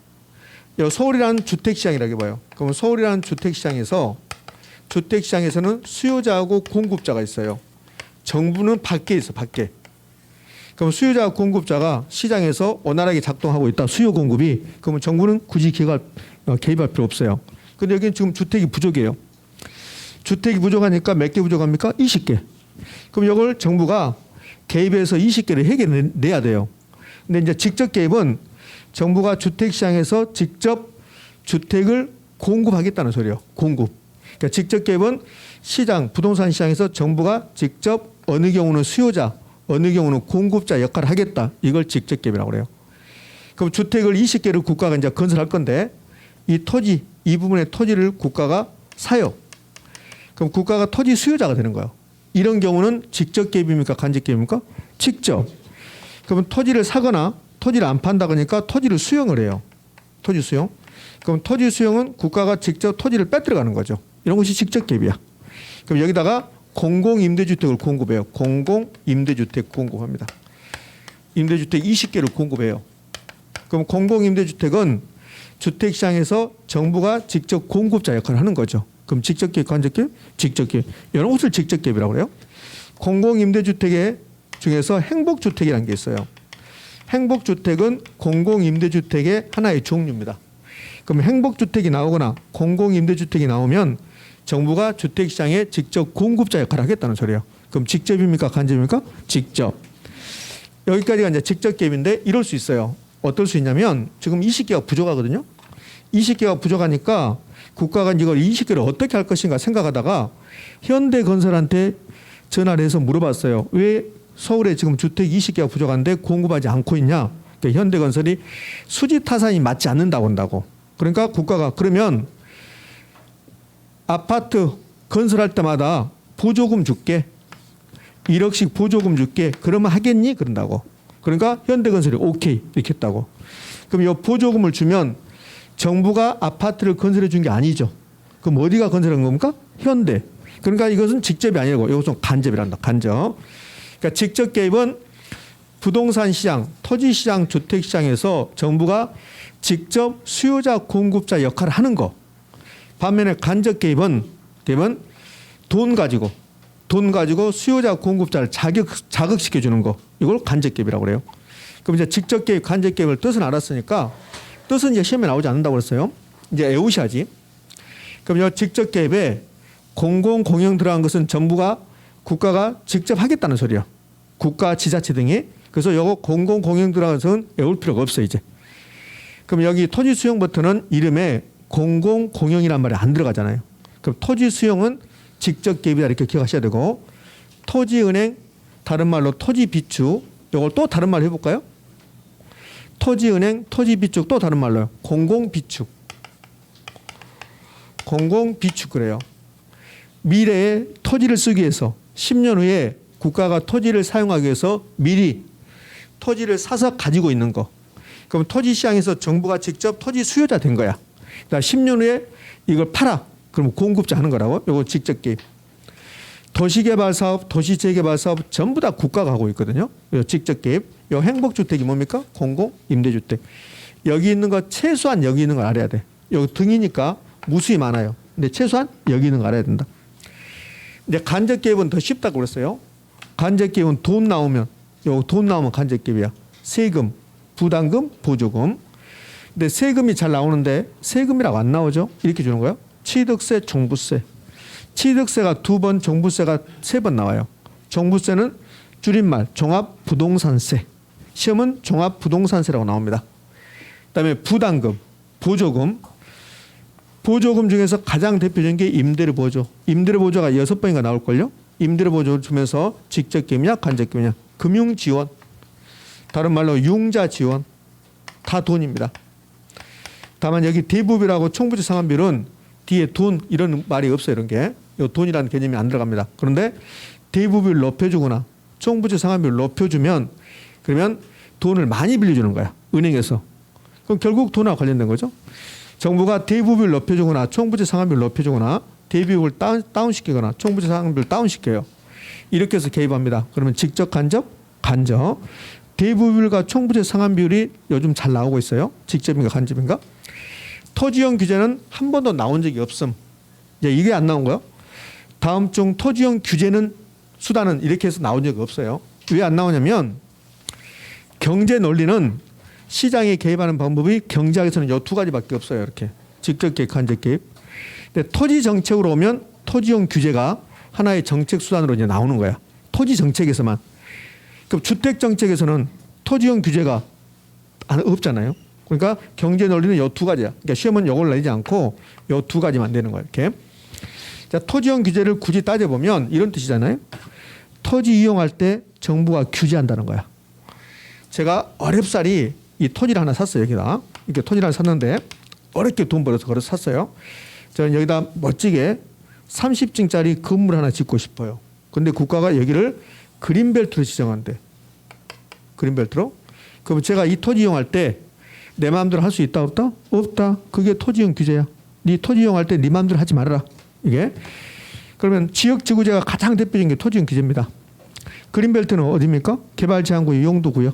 이 서울이라는 주택 시장이라고 봐요. 그럼 서울이라는 주택 시장에서 주택 시장에서는 수요자하고 공급자가 있어요. 정부는 밖에 있어, 밖에. 그럼 수요자 공급자가 시장에서 원활하게 작동하고 있다. 수요 공급이. 그러면 정부는 굳이 개입할 필요 없어요. 근데 여기는 지금 주택이 부족해요. 주택이 부족하니까 몇 개 부족합니까? 20개. 그럼 이걸 정부가 개입해서 20개를 해결해내야 돼요. 근데 이제 직접 개입은 정부가 주택 시장에서 직접 주택을 공급하겠다는 소리예요. 공급. 그러니까 직접 개입은 시장, 부동산 시장에서 정부가 직접 어느 경우는 수요자, 어느 경우는 공급자 역할을 하겠다. 이걸 직접 개입이라고 그래요. 그럼 주택을 20개를 국가가 이제 건설할 건데 이 토지, 이 부분의 토지를 국가가 사요. 그럼 국가가 토지 수요자가 되는 거예요. 이런 경우는 직접 개입입니까? 간접 개입입니까? 직접. 그러면 토지를 사거나 토지를 안 판다 그러니까 토지를 수용을 해요. 토지 수용. 그럼 토지 수용은 국가가 직접 토지를 빼들어가는 거죠. 이런 것이 직접 개입이야. 그럼 여기다가 공공임대주택을 공급해요. 공공임대주택 공급합니다. 임대주택 20개를 공급해요. 그럼 공공임대주택은 주택시장에서 정부가 직접 공급자 역할을 하는 거죠. 그럼 직접 개입, 간접 개입? 직접 개입. 이런 것을 직접 개입이라고 그래요. 공공임대주택의 중에서 행복주택이라는 게 있어요. 행복주택은 공공임대주택의 하나의 종류입니다. 그럼 행복주택이 나오거나 공공임대주택이 나오면 정부가 주택시장에 직접 공급자 역할을 하겠다는 소리예요. 그럼 직접입니까? 간접입니까? 직접. 여기까지가 이제 직접 개입인데 이럴 수 있어요. 어떨 수 있냐면 지금 20개가 부족하거든요. 20개가 부족하니까 국가가 이걸 20개를 어떻게 할 것인가 생각하다가 현대건설한테 전화를 해서 물어봤어요. 왜 서울에 지금 주택 20개가 부족한데 공급하지 않고 있냐. 그러니까 현대건설이 수지타산이 맞지 않는다고 한다고. 그러니까 국가가 그러면 아파트 건설할 때마다 보조금 줄게. 1억씩 보조금 줄게. 그러면 하겠니? 그런다고. 그러니까 현대건설이 오케이 이렇게 했다고. 그럼 이 보조금을 주면 정부가 아파트를 건설해 준 게 아니죠. 그럼 어디가 건설한 겁니까? 현대. 그러니까 이것은 직접이 아니고 이것은 간접이란다. 간접. 그러니까 직접 개입은 부동산 시장, 토지 시장, 주택 시장에서 정부가 직접 수요자 공급자 역할을 하는 거. 반면에 간접 개입은 돈 가지고 수요자 공급자를 자극시켜 주는 거. 이걸 간접 개입이라고 그래요. 그럼 이제 직접 개입, 간접 개입을 뜻은 알았으니까 뜻은 이제 시험에 나오지 않는다고 그랬어요. 이제 외우셔야지. 그럼 이 직접 개입에 공공 공영 들어간 것은 정부가 국가가 직접 하겠다는 소리야. 국가 지자체 등이. 그래서 이거 공공 공영 들어간 것은 외울 필요가 없어 이제. 그럼 여기 토지 수용 버튼은 이름에 공공 공영이란 말이 안 들어가잖아요. 그럼 토지 수용은 직접 개입이다 이렇게 기억하셔야 되고 토지은행 다른 말로 토지 비축 이걸 또 다른 말로 해볼까요? 토지은행 토지 비축 또 다른 말로요. 공공 비축 그래요. 미래에 토지를 쓰기 위해서 10년 후에 국가가 토지를 사용하기 위해서 미리 토지를 사서 가지고 있는 거. 그럼 토지 시장에서 정부가 직접 토지 수요자 된 거야. 그러니까 10년 후에 이걸 팔아. 그럼 공급자 하는 거라고. 이거 직접 개입. 도시개발 사업, 도시재개발 사업 전부 다 국가가 하고 있거든요. 이거 직접 개입. 이 행복주택이 뭡니까? 공공임대주택. 여기 있는 거 최소한 여기 있는 걸 알아야 돼. 여기 등이니까 무수히 많아요. 근데 최소한 여기 있는 거 알아야 된다. 이제 간접 개입은 더 쉽다고 그랬어요. 간접 개입은 돈 나오면 간접 개입이야. 세금, 부담금, 보조금. 근데 세금이 잘 나오는데 세금이라고 안 나오죠? 이렇게 주는 거예요. 취득세, 종부세. 취득세가 2번, 종부세가 3번 나와요. 종부세는 줄임말 종합부동산세. 시험은 종합부동산세라고 나옵니다. 그다음에 부담금, 보조금. 보조금 중에서 가장 대표적인 게 임대료 보조. 임대료 보조가 6번인가 나올걸요. 임대료 보조를 주면서 직접 개입이냐 간접 개입이냐. 금융 지원. 다른 말로 융자 지원. 다 돈입니다. 다만 여기 대부비라고 총부채 상환비율은 뒤에 돈 이런 말이 없어요. 이런 게. 이 돈이라는 개념이 안 들어갑니다. 그런데 대부비를 높여주거나 총부채 상환비를 높여주면 그러면 돈을 많이 빌려주는 거야. 은행에서. 그럼 결국 돈하고 관련된 거죠. 정부가 대부비를 높여주거나 총부채 상환비를 높여주거나 대부비를 다운시키거나 총부채 상환비를 다운시켜요. 이렇게 해서 개입합니다. 그러면 직접 간접? 간접. 대부비율과 총부채 상환비율이 요즘 잘 나오고 있어요. 직접인가 간접인가? 토지용 규제는 한 번도 나온 적이 없음. 이제 이게 안 나온 거예요. 다음 중 토지용 규제는 수단은 이렇게 해서 나온 적이 없어요. 왜 안 나오냐면 경제 논리는 시장에 개입하는 방법이 경제학에서는 이 2가지밖에 없어요. 이렇게 직접 개입, 간접 개입. 근데 토지 정책으로 오면 토지용 규제가 하나의 정책 수단으로 이제 나오는 거야. 토지 정책에서만. 그럼 주택 정책에서는 토지용 규제가 없잖아요. 그러니까 경제 논리는 요 두 가지야. 그러니까 시험은 요걸 내지 않고 요 두 가지만 되는 거예요. 이렇게. 자, 토지용 규제를 굳이 따져보면 이런 뜻이잖아요. 토지 이용할 때 정부가 규제한다는 거야. 제가 어렵사리 이 토지를 하나 샀어요. 여기다. 이렇게 토지를 하나 샀는데 어렵게 돈 벌어서 걸어서 샀어요. 저는 여기다 멋지게 30층짜리 건물 하나 짓고 싶어요. 근데 국가가 여기를 그린벨트로 지정한대. 그린벨트로. 그럼 제가 이 토지 이용할 때 내 마음대로 할 수 있다 없다? 없다. 그게 토지용 규제야. 네 토지 이용할 때 네 마음대로 하지 말아라. 이게. 그러면 지역지구제가 가장 대표적인 게 토지용 규제입니다. 그린벨트는 어디입니까? 개발제한구의 용도구요.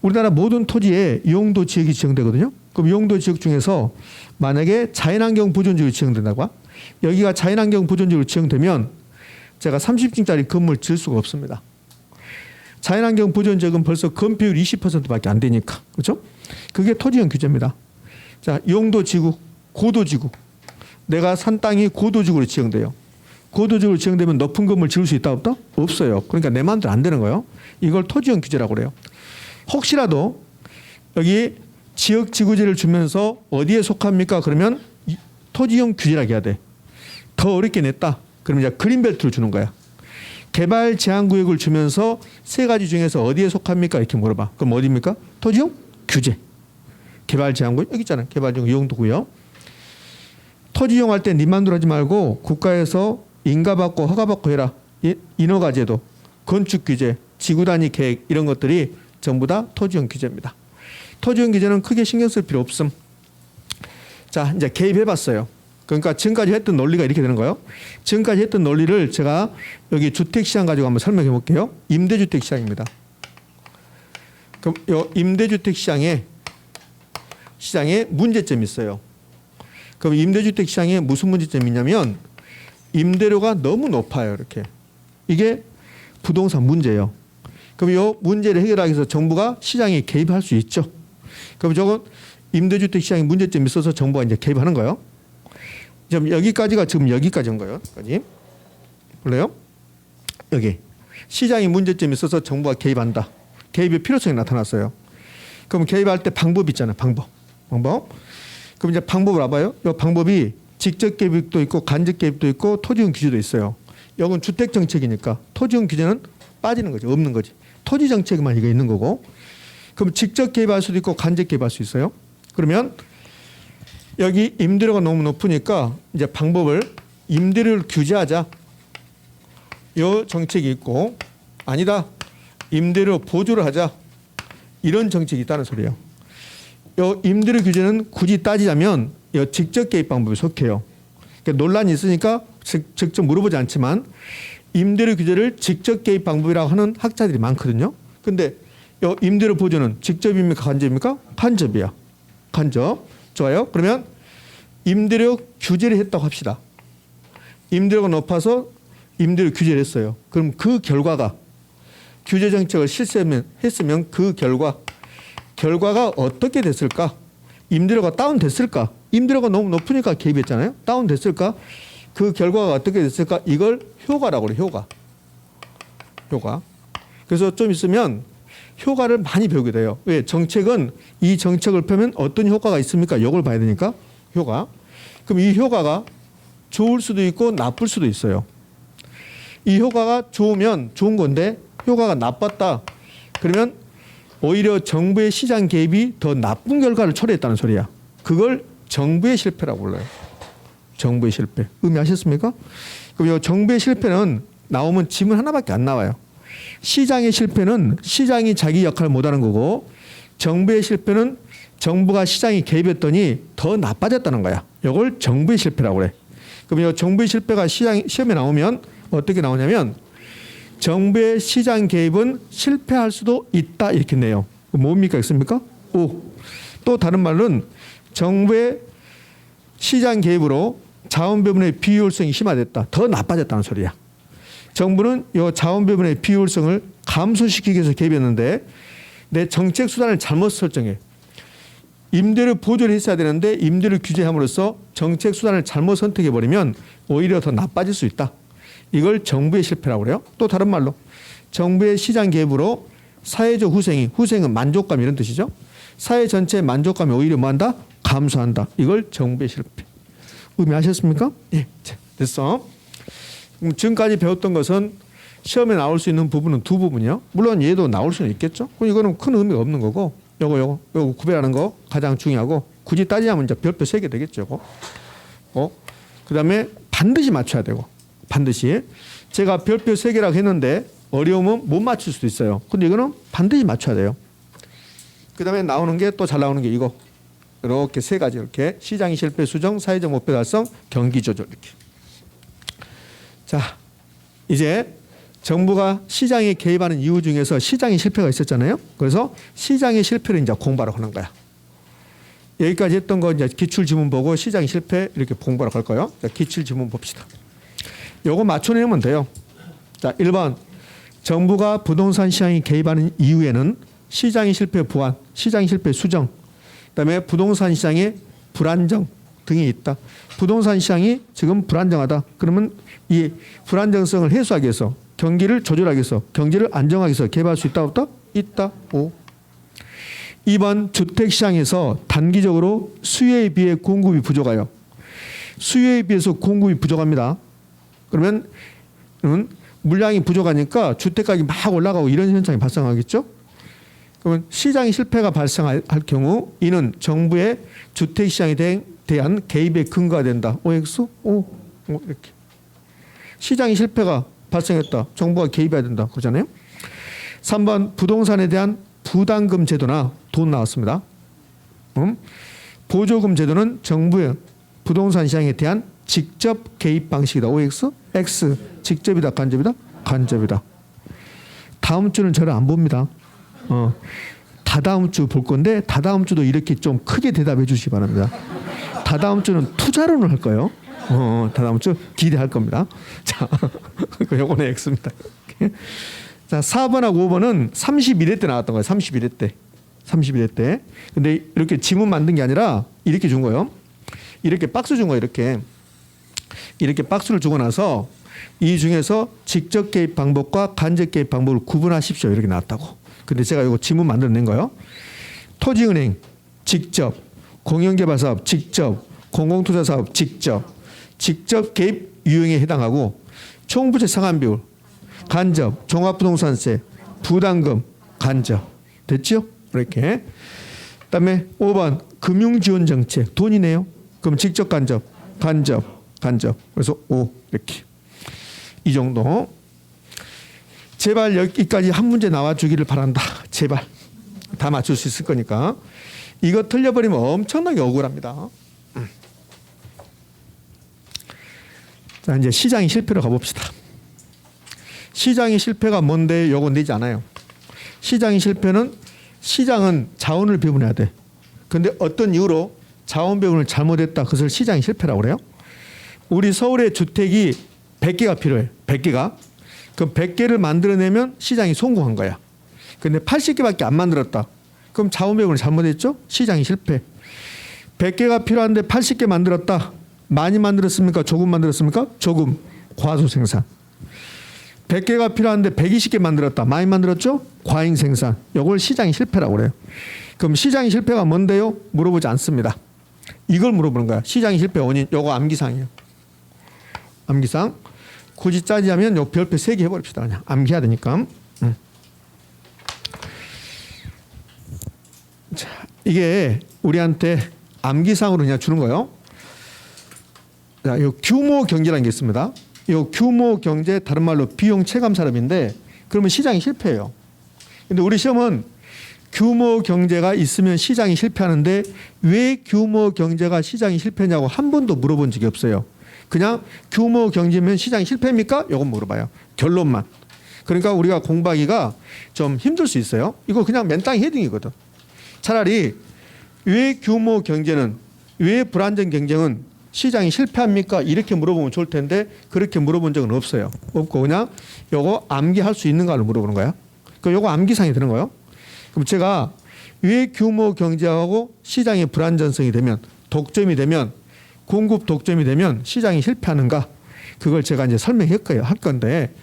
우리나라 모든 토지에 용도 지역이 지정되거든요. 그럼 용도 지역 중에서 만약에 자연환경 보존지역이 지정된다고, 여기가 자연환경 보존지역으로 지정되면 제가 30층짜리 건물 지을 수가 없습니다. 자연환경 보존지역은 벌써 건폐율 20%밖에 안 되니까. 그렇죠? 그게 토지용 규제입니다. 자, 용도지구, 고도지구. 내가 산 땅이 고도지구로 지정돼요. 고도지구로 지정되면 높은 건물 지을 수 있다 없다? 없어요. 그러니까 내 마음대로 안 되는 거예요. 이걸 토지용 규제라고 그래요. 혹시라도 여기 지역지구제를 주면서 어디에 속합니까? 그러면 토지용 규제라고 해야 돼. 더 어렵게 냈다. 그러면 이제 그린벨트를 주는 거야. 개발 제한구역을 주면서 세 가지 중에서 어디에 속합니까? 이렇게 물어봐. 그럼 어디입니까? 토지용 규제. 개발 제한구역 여기 있잖아요. 개발 제한구역 용도구요. 토지 이용할 때 네 맘대로 하지 말고 국가에서 인가받고 허가받고 해라. 인허가제도, 건축규제, 지구단위 계획 이런 것들이 전부 다 토지용 규제입니다. 토지용 규제는 크게 신경 쓸 필요 없음. 자, 이제 개입해봤어요. 그러니까 지금까지 했던 논리가 이렇게 되는 거예요. 지금까지 했던 논리를 제가 여기 주택시장 가지고 한번 설명해 볼게요. 임대주택 시장입니다. 그럼 이 임대주택 시장에 문제점이 있어요. 그럼 임대주택 시장에 무슨 문제점이 있냐면 임대료가 너무 높아요. 이렇게. 이게 부동산 문제예요. 그럼 이 문제를 해결하기 위해서 정부가 시장에 개입할 수 있죠. 그럼 저건 임대주택 시장에 문제점이 있어서 정부가 이제 개입하는 거예요. 지금 여기까지가 지금 여기까지인 거예요. 여기까지. 볼래요? 여기. 시장에 문제점이 있어서 정부가 개입한다. 개입의 필요성이 나타났어요. 그럼 개입할 때 방법이 있잖아요. 방법. 그럼 이제 방법을 알아봐요. 이 방법이 직접 개입도 있고 간접 개입도 있고 토지용 규제도 있어요. 이건 주택 정책이니까 토지용 규제는 빠지는 거죠. 없는 거지. 토지 정책만 이거 있는 거고. 그럼 직접 개입할 수도 있고 간접 개입할 수 있어요. 그러면 여기 임대료가 너무 높으니까 이제 방법을 임대료를 규제하자. 이 정책이 있고 아니다. 임대료 보조를 하자. 이런 정책이 있다는 소리예요. 이 임대료 규제는 굳이 따지자면 이 직접 개입 방법에 속해요. 그러니까 논란이 있으니까 직접 물어보지 않지만 임대료 규제를 직접 개입 방법이라고 하는 학자들이 많거든요. 근데 이 임대료 보조는 직접입니까? 간접입니까? 간접이야. 간접. 좋아요. 그러면 임대료 규제를 했다고 합시다. 임대료가 높아서 임대료 규제를 했어요. 그럼 그 결과가 규제 정책을 실시했으면 그 결과가 어떻게 됐을까? 임대료가 다운됐을까? 임대료가 너무 높으니까 개입했잖아요. 다운됐을까? 그 결과가 어떻게 됐을까? 이걸 효과라고 그래요. 효과. 그래서 좀 있으면 효과를 많이 배우게 돼요. 왜? 정책은 이 정책을 펴면 어떤 효과가 있습니까? 이걸 봐야 되니까 효과. 그럼 이 효과가 좋을 수도 있고 나쁠 수도 있어요. 이 효과가 좋으면 좋은 건데 효과가 나빴다. 그러면 오히려 정부의 시장 개입이 더 나쁜 결과를 초래했다는 소리야. 그걸 정부의 실패라고 불러요. 정부의 실패. 의미하셨습니까? 그럼 이 정부의 실패는 나오면 지문 하나밖에 안 나와요. 시장의 실패는 시장이 자기 역할을 못하는 거고 정부의 실패는 정부가 시장에 개입했더니 더 나빠졌다는 거야. 이걸 정부의 실패라고 그래. 그럼 이 정부의 실패가 시험에 나오면 어떻게 나오냐면 정부의 시장 개입은 실패할 수도 있다 이렇게 내요. 뭡니까? 있습니까? 오. 또 다른 말로는 정부의 시장 개입으로 자원 배분의 비효율성이 심화됐다. 더 나빠졌다는 소리야. 정부는 이 자원 배분의 비효율성을 감소시키기 위해서 개입했는데 내 정책 수단을 잘못 설정해. 임대료 보조를 했어야 되는데 임대료 규제함으로써 정책 수단을 잘못 선택해버리면 오히려 더 나빠질 수 있다. 이걸 정부의 실패라고 그래요. 또 다른 말로 정부의 시장 개입으로 사회적 후생은 만족감 이런 뜻이죠. 사회 전체의 만족감이 오히려 뭐한다? 감소한다. 이걸 정부의 실패. 의미하셨습니까? 예, 됐어. 그럼 지금까지 배웠던 것은 시험에 나올 수 있는 부분은 두 부분이요. 물론 얘도 나올 수는 있겠죠. 그럼 이거는 큰 의미가 없는 거고, 요거 구별하는 거 가장 중요하고, 굳이 따지자면 이제 별표 3개 되겠죠. 그다음에 반드시 맞춰야 되고, 반드시. 제가 별표 3개라고 했는데 어려우면 못 맞출 수도 있어요. 근데 이거는 반드시 맞춰야 돼요. 그다음에 나오는 게 또 잘 나오는 게 이거. 이렇게 세 가지 이렇게 시장의 실패 수정, 사회적 목표 달성, 경기 조절 이렇게. 자, 이제 정부가 시장에 개입하는 이유 중에서 시장의 실패가 있었잖아요. 그래서 시장의 실패를 이제 공부하러 하는 거야. 여기까지 했던 거 이제 기출 지문 보고 시장의 실패 이렇게 공부하러 갈 거예요. 자, 기출 지문 봅시다. 요거 맞춰내면 돼요. 자, 1번. 정부가 부동산 시장에 개입하는 이유에는 시장의 실패 보완, 시장의 실패 수정, 그다음에 부동산 시장의 불안정 등이 있다. 부동산 시장이 지금 불안정하다. 그러면 이 불안정성을 해소하기 위해서 경기를 조절하기 위해서 경제를 안정하기 위해서 개발할 수 있다 없다? 있다. 5. 2번 주택시장에서 단기적으로 수요에 비해 공급이 부족해요. 수요에 비해서 공급이 부족합니다. 그러면 물량이 부족하니까 주택가격이 막 올라가고 이런 현상이 발생하겠죠. 그러면 시장의 실패가 발생할 경우 이는 정부의 주택시장에 대한 개입의 근거가 된다. OX? O 이렇게. 시장의 실패가 발생했다. 정부가 개입해야 된다. 그러잖아요. 3번 부동산에 대한 부담금 제도나 돈 나왔습니다. 보조금 제도는 정부의 부동산 시장에 대한 직접 개입 방식이다. OX? X. 직접이다. 간접이다. 간접이다. 다음 주는 저를 안 봅니다. 다다음 주 볼 건데 다다음 주도 이렇게 좀 크게 대답해 주시기 바랍니다. 다다음 주는 투자론을 할 거예요. 다다음 주 기대할 겁니다. 자, 요거는 X입니다. 자, 4번하고 5번은 31회 때 나왔던 거예요. 31회 때. 31회 때. 근데 이렇게 지문 만든 게 아니라 이렇게 준 거예요. 이렇게 박스 준 거예요. 이렇게 박스를 주고 나서 이 중에서 직접 개입 방법과 간접 개입 방법을 구분하십시오. 이렇게 나왔다고. 근데 제가 이거 지문 만들어낸 거예요. 토지은행 직접, 공영개발사업 직접, 공공투자사업 직접 개입 유형에 해당하고 총부채 상환비율, 간접, 종합부동산세, 부담금, 간접. 됐죠? 이렇게. 그다음에 5번 금융지원정책 돈이네요. 그럼 직접 간접. 그래서 5 이렇게. 이 정도. 제발 여기까지 한 문제 나와주기를 바란다. 제발. 다 맞출 수 있을 거니까. 이거 틀려버리면 엄청나게 억울합니다. 자, 이제 시장의 실패로 가봅시다. 시장의 실패가 뭔데 요거 내지 않아요. 시장의 실패는 시장은 자원을 배분해야 돼. 근데 어떤 이유로 자원 배분을 잘못했다. 그것을 시장의 실패라고 그래요. 우리 서울의 주택이 100개가 필요해. 100개가. 그럼 100개를 만들어내면 시장이 성공한 거야. 근데 80개밖에 안 만들었다. 그럼 자원 배분을 잘못했죠? 시장이 실패. 100개가 필요한데 80개 만들었다. 많이 만들었습니까? 조금 만들었습니까? 조금. 과소 생산. 100개가 필요한데 120개 만들었다. 많이 만들었죠? 과잉 생산. 이걸 시장의 실패라고 그래요. 그럼 시장의 실패가 뭔데요? 물어보지 않습니다. 이걸 물어보는 거야. 시장의 실패 원인. 요거 암기상이에요. 암기상. 굳이 짜자면 요 별표 3개 해버립시다. 그냥 암기해야 되니까. 자, 이게 우리한테 암기상으로 그냥 주는 거예요. 자, 요 규모 경제라는 게 있습니다. 요 규모 경제 다른 말로 비용 체감 산업인데 그러면 시장이 실패해요. 근데 우리 시험은 규모 경제가 있으면 시장이 실패하는데 왜 규모 경제가 시장이 실패냐고 한 번도 물어본 적이 없어요. 그냥 규모 경제면 시장이 실패입니까? 이건 물어봐요. 결론만. 그러니까 우리가 공부하기가 좀 힘들 수 있어요. 이거 그냥 맨땅 헤딩이거든. 차라리 왜 규모 경제는, 왜 불안정 경쟁은 시장이 실패합니까? 이렇게 물어보면 좋을 텐데 그렇게 물어본 적은 없어요. 없고 그냥 요거 암기할 수 있는가를 물어보는 거야. 그럼 요거 암기상이 되는 거예요. 그럼 제가 왜 규모 경제하고 시장의 불안전성이 되면, 독점이 되면, 공급 독점이 되면 시장이 실패하는가? 그걸 제가 이제 설명할 거예요. 할 건데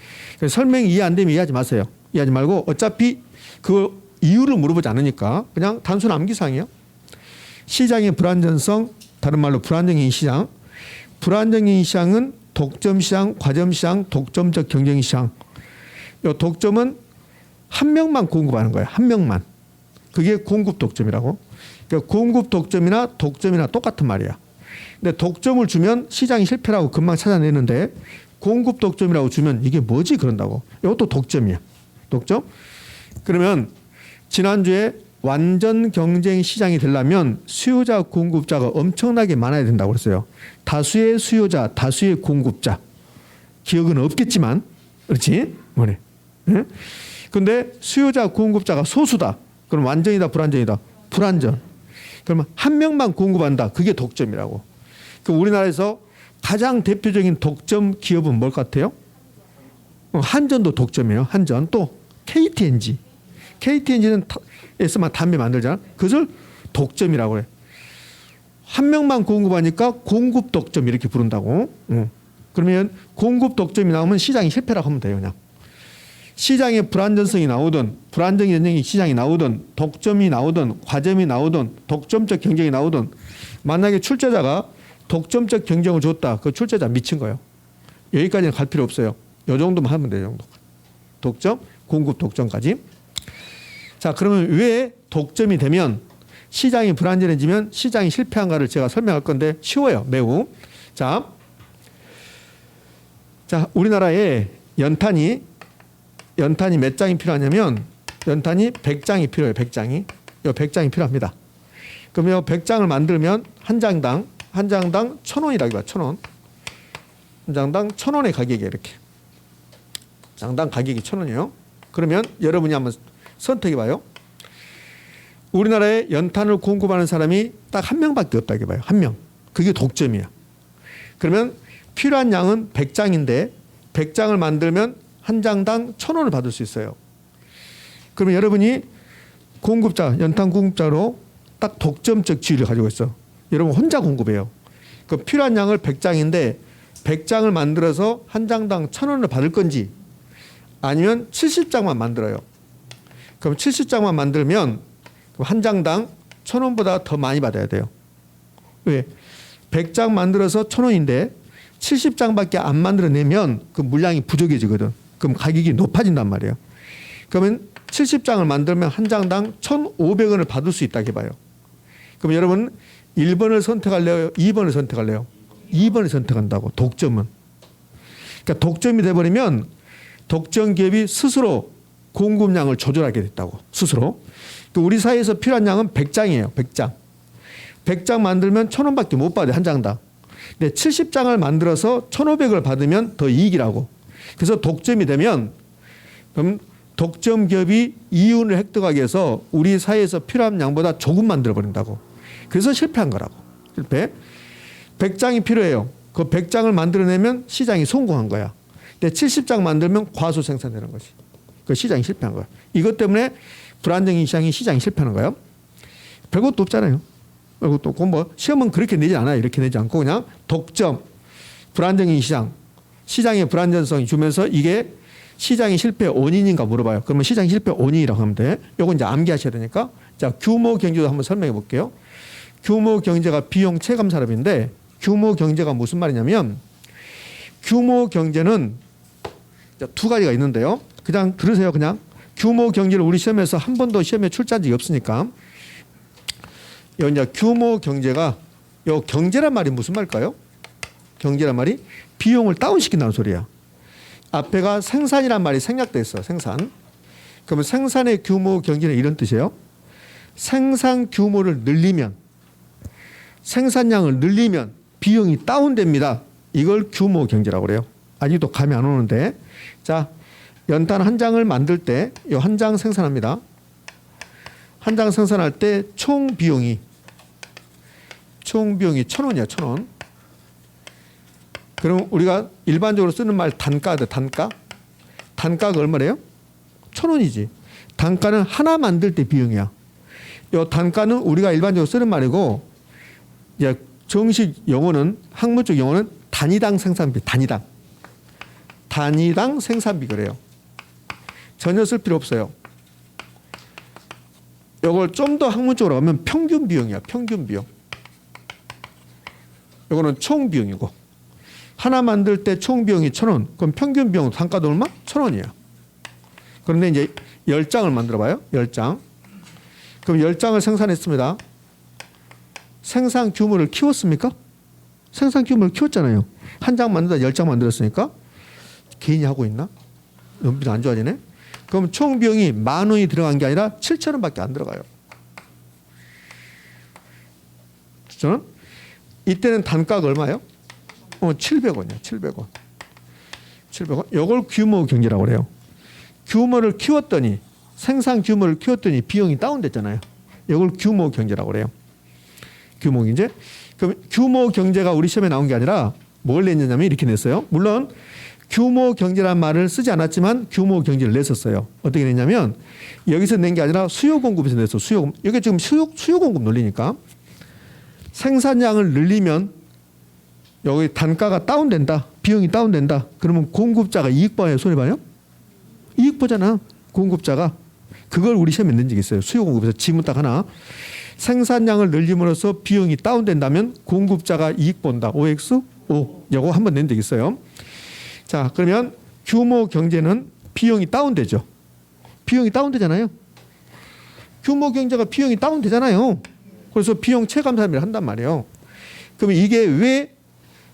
설명 이해 안 되면 이해하지 마세요. 이해하지 말고 어차피 그 이유를 물어보지 않으니까 그냥 단순 암기사항이에요. 시장의 불안전성, 다른 말로 불안정인 시장. 불안정인 시장은 독점 시장, 과점 시장, 독점적 경쟁 시장. 이 독점은 한 명만 공급하는 거예요. 한 명만. 그게 공급 독점이라고. 그러니까 공급 독점이나 똑같은 말이야. 근데 독점을 주면 시장이 실패라고 금방 찾아내는데 공급 독점이라고 주면 이게 뭐지 그런다고. 이것도 독점이야. 독점. 그러면 지난주에 완전 경쟁 시장이 되려면 수요자 공급자가 엄청나게 많아야 된다고 그랬어요. 다수의 수요자, 다수의 공급자. 기억은 없겠지만 그렇지? 뭐래? 네? 근데 수요자 공급자가 소수다. 그럼 완전이다, 불완전이다? 불완전. 그러면 한 명만 공급한다. 그게 독점이라고. 그럼 우리나라에서 가장 대표적인 독점 기업은 뭘 같아요? 한전도 독점이에요. 한전. 또 KTNG. KTNG는 에서만 담배 만들잖아. 그것을 독점이라고 그래. 한 명만 공급하니까 공급 독점 이렇게 부른다고. 그러면 공급 독점이 나오면 시장이 실패라고 하면 돼요. 그냥. 시장의 불안전성이 나오든 불안정인 시장이 나오든 독점이 나오든 과점이 나오든 독점적 경쟁이 나오든 만약에 출제자가 독점적 경쟁을 줬다. 그 출제자 미친 거예요. 여기까지는 갈 필요 없어요. 이 정도만 하면 돼요. 정도. 독점, 공급 독점까지. 자, 그러면 왜 독점이 되면 시장이 불안전해지면 시장이 실패한가를 제가 설명할 건데 쉬워요. 매우. 자, 우리나라에 연탄이 몇 장이 필요하냐면 연탄이 100장이 필요해요. 100장이. 요 100장이 필요합니다. 그럼 요 100장을 만들면 한 장당 1,000원이라고 봐. 1,000원. 한 장당 1,000원의 가격이에요. 이렇게. 장당 가격이 1,000원이에요. 그러면 여러분이 한번 선택해 봐요. 우리나라에 연탄을 공급하는 사람이 딱 한 명밖에 없다고 봐요. 한 명. 그게 독점이야. 그러면 필요한 양은 100장인데 100장을 만들면 한 장당 1,000원을 받을 수 있어요. 그러면 여러분이 연탄 공급자로 딱 독점적 지위를 가지고 있어. 여러분 혼자 공급해요. 그 필요한 양을 100장인데 100장을 만들어서 한 장당 1,000원을 받을 건지 아니면 70장만 만들어요. 그럼 70장만 만들면 한 장당 1,000원보다 더 많이 받아야 돼요. 왜? 100장 만들어서 1,000원인데 70장밖에 안 만들어내면 그 물량이 부족해지거든. 그럼 가격이 높아진단 말이에요. 그러면 70장을 만들면 한 장당 1,500원을 받을 수 있다고 해봐요. 그럼 여러분 1번을 선택할래요? 2번을 선택할래요? 2번을 선택한다고. 독점은. 그러니까 독점이 돼버리면 독점 기업이 스스로 공급량을 조절하게 됐다고. 스스로. 우리 사회에서 필요한 양은 100장이에요. 100장. 100장 만들면 1,000원밖에 못 받아요. 한 장당. 근데 70장을 만들어서 1,500을 받으면 더 이익이라고. 그래서 독점이 되면 그럼 독점 기업이 이윤을 획득하기 위해서 우리 사회에서 필요한 양보다 조금 만들어 버린다고. 그래서 실패한 거라고. 실패. 100장이 필요해요. 그 100장을 만들어내면 시장이 성공한 거야. 근데 70장 만들면 과소 생산되는 거지. 그 시장이 실패한 거야. 이것 때문에 불안정인 시장이 실패하는 거예요. 별것도 없잖아요. 별것도 없고 뭐 시험은 그렇게 내지 않아요. 이렇게 내지 않고 그냥 독점, 불안정인 시장의 불안전성이 주면서 이게 시장의 실패 원인인가 물어봐요. 그러면 시장 실패 원인이라고 하면 돼. 요건 이제 암기하셔야 되니까. 자, 규모 경제도 한번 설명해 볼게요. 규모 경제가 비용 체감 산업인데 규모 경제가 무슨 말이냐면 규모 경제는 두 가지가 있는데요. 그냥 들으세요. 그냥 규모 경제를 우리 시험에서 한 번도 시험에 출제한 적이 없으니까. 요 이제 규모 경제가 요 경제란 말이 무슨 말일까요? 경제란 말이 비용을 다운시킨다는 소리야. 앞에가 생산이란 말이 생략돼 있어. 생산. 그러면 생산의 규모 경제는 이런 뜻이에요. 생산 규모를 늘리면 생산량을 늘리면 비용이 다운됩니다. 이걸 규모 경제라고 그래요. 아직도 감이 안 오는데. 자, 연탄 한 장을 만들 때 이 한 장 생산합니다. 한 장 생산할 때 총 비용이 1,000원이야. 1,000원. 그럼 우리가 일반적으로 쓰는 말 단가다. 단가가 얼마래요? 1,000원이지. 단가는 하나 만들 때 비용이야. 이 단가는 우리가 일반적으로 쓰는 말이고 이제 정식 용어는 학문적 용어는 단위당 생산비. 단위당 생산비 그래요. 전혀 쓸 필요 없어요. 요걸 좀 더 학문적으로 가면 평균 비용이야. 평균 비용. 요거는 총 비용이고 하나 만들 때 총 비용이 1,000원. 그럼 평균 비용 단가도 얼마? 1,000원이야. 그런데 이제 10장을 만들어 봐요. 10장. 그럼 10장을 생산했습니다. 생산 규모를 키웠습니까? 생산 규모를 키웠잖아요. 한 장 만들다 10장 만들었으니까 개인이 하고 있나? 연비도 안 좋아지네. 그럼 총 비용이 10,000원이 들어간 게 아니라 7,000원밖에 안 들어가요. 저는 이때는 단가가 얼마예요? 700원이요. 700원. 700원. 이걸 규모 경제라고 그래요. 규모를 키웠더니 생산 규모를 키웠더니 비용이 다운됐잖아요. 이걸 규모 경제라고 그래요. 규모 경제. 그럼 규모 경제가 우리 시험에 나온 게 아니라 뭘 냈냐면 이렇게 냈어요. 물론 규모 경제란 말을 쓰지 않았지만 규모 경제를 냈었어요. 어떻게 냈냐면 여기서 낸 게 아니라 수요 공급에서 냈어. 수요 공급. 이게 지금 수요 공급 논리니까 생산량을 늘리면 여기 단가가 다운된다. 비용이 다운된다. 그러면 공급자가 이익 봐요? 손해 봐요? 이익 보잖아. 공급자가. 그걸 우리 시험에 낸 적이 있어요. 수요 공급에서 지문 딱 하나. 생산량을 늘림으로써 비용이 다운된다면 공급자가 이익 본다. OX? O. 이거 한번 낸 적이 있어요. 자, 그러면 규모 경제는 비용이 다운되죠. 비용이 다운되잖아요. 규모 경제가 비용이 다운되잖아요. 그래서 비용 체감산업을 한단 말이에요. 그러면 이게 왜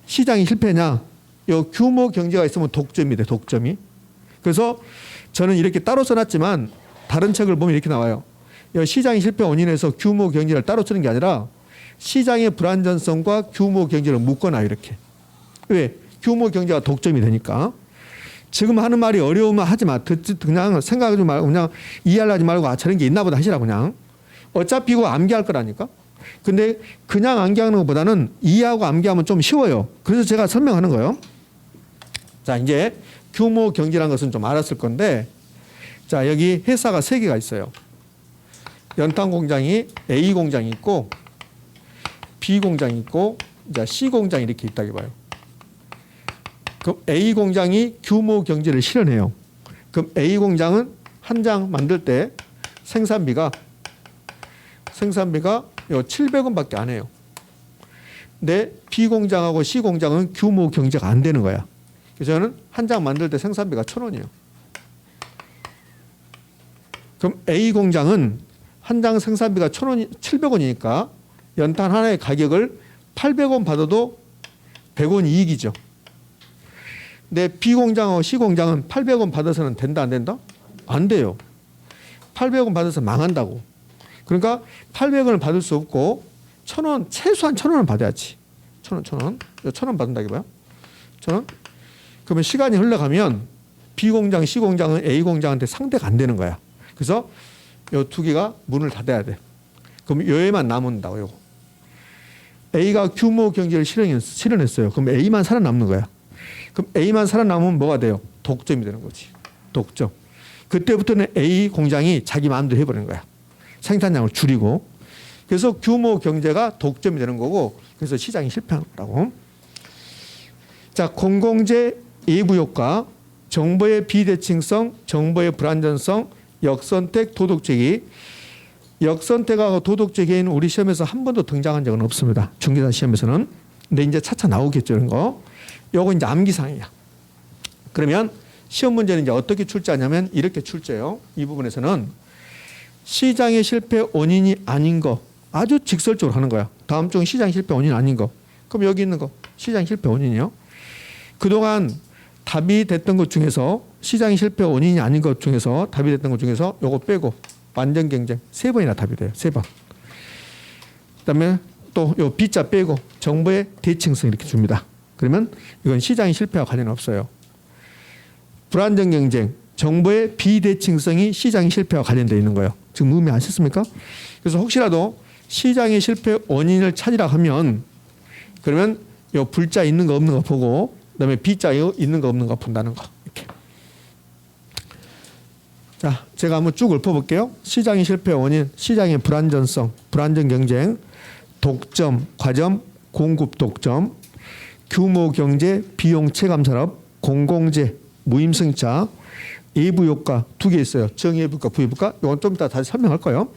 시장이 실패냐? 요 규모 경제가 있으면 독점이 돼. 독점이. 그래서 저는 이렇게 따로 써놨지만 다른 책을 보면 이렇게 나와요. 시장의 실패 원인에서 규모 경제를 따로 쓰는 게 아니라 시장의 불안전성과 규모 경제를 묶어놔요. 이렇게. 왜? 규모 경제가 독점이 되니까. 지금 하는 말이 어려우면 하지 마. 그냥 생각하지 말고 그냥 이해하지 말고 아 저런 게 있나 보다 하시라 그냥. 어차피 이거 암기할 거라니까. 근데 그냥 암기하는 것보다는 이해하고 암기하면 좀 쉬워요. 그래서 제가 설명하는 거예요. 자, 이제 규모 경제라는 것은 좀 알았을 건데 자, 여기 회사가 3개가 있어요. 연탄 공장이 A 공장이 있고 B 공장이 있고 이제 C 공장이 이렇게 있다고 봐요. 그럼 A 공장이 규모 경제를 실현해요. 그럼 A 공장은 한 장 만들 때 생산비가 요 700원밖에 안 해요. 근데 B 공장하고 C 공장은 규모 경제가 안 되는 거야. 그래서 저는 한 장 만들 때 생산비가 1,000원이에요. 그럼 A 공장은 한 장 생산비가 700원이니까 연탄 하나의 가격을 800원 받아도 100원 이익이죠. 근데 B 공장하고 C 공장은 800원 받아서는 된다 안 된다? 안 돼요. 800원 받아서 망한다고. 그러니까 800원을 받을 수 없고 1,000원 최소한 1,000원은 받아야지. 1,000원. 1,000원 받는다기 봐요. 1,000원. 그러면 시간이 흘러가면 B 공장, C 공장은 A 공장한테 상대가 안 되는 거야. 그래서 이 두 개가 문을 닫아야 돼. 그럼 여기만 남는다고 요거. A가 규모 경제를 실현했어요. 그럼 A만 살아남는 거야. 그럼 A만 살아남으면 뭐가 돼요? 독점이 되는 거지. 독점. 그때부터는 A 공장이 자기 마음대로 해버리는 거야. 생산량을 줄이고. 그래서 규모 경제가 독점이 되는 거고 그래서 시장이 실패하는 거라고. 자, 공공재 예부 효과, 정보의 비대칭성, 정보의 불안전성, 역선택, 도덕제기. 역선택하고 도덕제기는 우리 시험에서 한 번도 등장한 적은 없습니다. 중개사 시험에서는. 근데 이제 차차 나오겠죠, 이런 거. 요거 이제 암기사항이야. 그러면 시험 문제는 이제 어떻게 출제하냐면 이렇게 출제해요. 이 부분에서는 시장의 실패 원인이 아닌 거 아주 직설적으로 하는 거야. 다음 중 시장 실패 원인 아닌 거. 그럼 여기 있는 거 시장 실패 원인이요. 그동안 답이 됐던 것 중에서 시장의 실패 원인이 아닌 것 중에서 답이 됐던 것 중에서 요거 빼고 완전 경쟁 3번이나 답이 돼요. 3번. 그다음에 또 요 B자 빼고 정보의 대칭성 이렇게 줍니다. 그러면 이건 시장의 실패와 관련 없어요. 불안정 경쟁, 정보의 비대칭성이 시장의 실패와 관련되어 있는 거예요. 지금 의미 아셨습니까? 그래서 혹시라도 시장의 실패 원인을 찾으라 하면 그러면 요 불자 있는 거 없는 거 보고 그다음에 B자 있는 거 없는 거 본다는 거. 이렇게. 자, 제가 한번 쭉 읊어볼게요. 시장의 실패 원인, 시장의 불안전성, 불안정 경쟁, 독점, 과점, 공급 독점, 규모 경제, 비용 체감 산업, 공공재, 무임승차, 예부 효과 2개 있어요. 정예부과, 부예부과. 이건 좀 이따 다시 설명할 거예요.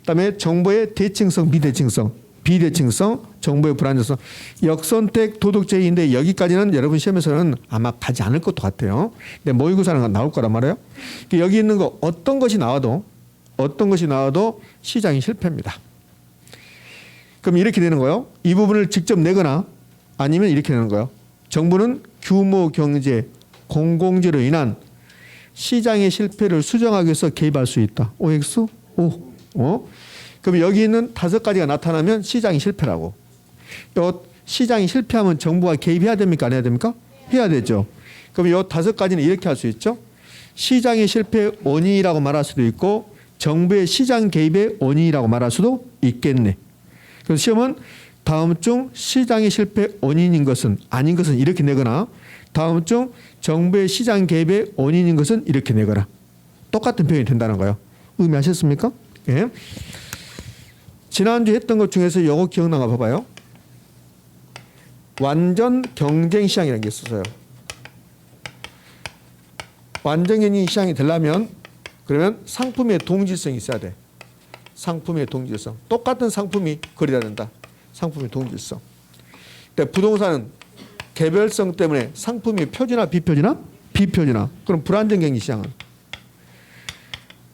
그다음에 정보의 대칭성, 비대칭성, 정보의 불안정성, 역선택, 도덕제의인데 여기까지는 여러분 시험에서는 아마 가지 않을 것도 같아요. 근데 모의고사는 나올 거란 말이에요. 여기 있는 거 어떤 것이 나와도 시장이 실패입니다. 그럼 이렇게 되는 거예요. 이 부분을 직접 내거나 아니면 이렇게 되는 거예요. 정부는 규모 경제, 공공재로 인한 시장의 실패를 수정하기 위해서 개입할 수 있다. OX? O. 그럼 여기 있는 5가지가 나타나면 시장이 실패라고. 요 시장이 실패하면 정부가 개입해야 됩니까? 안 해야 됩니까? 해야 되죠. 그럼 요 5가지는 이렇게 할 수 있죠. 시장의 실패 원인이라고 말할 수도 있고 정부의 시장 개입의 원인이라고 말할 수도 있겠네. 그래서 시험은 다음 중 시장의 실패 원인인 것은 아닌 것은 이렇게 내거나 다음 중 정부의 시장 개입의 원인인 것은 이렇게 내거나 똑같은 표현이 된다는 거예요. 의미하셨습니까? 예. 지난주에 했던 것 중에서 이거 기억나가 봐봐요. 완전 경쟁 시장이라는 게 있었어요. 완전 경쟁 시장이 되려면 그러면 상품의 동질성이 있어야 돼. 상품의 동질성. 똑같은 상품이 거래돼야 된다. 상품의 동질성. 근데 부동산은 개별성 때문에 상품이 표준화, 비표준화? 비표준화. 그럼 불안전 경쟁 시장은?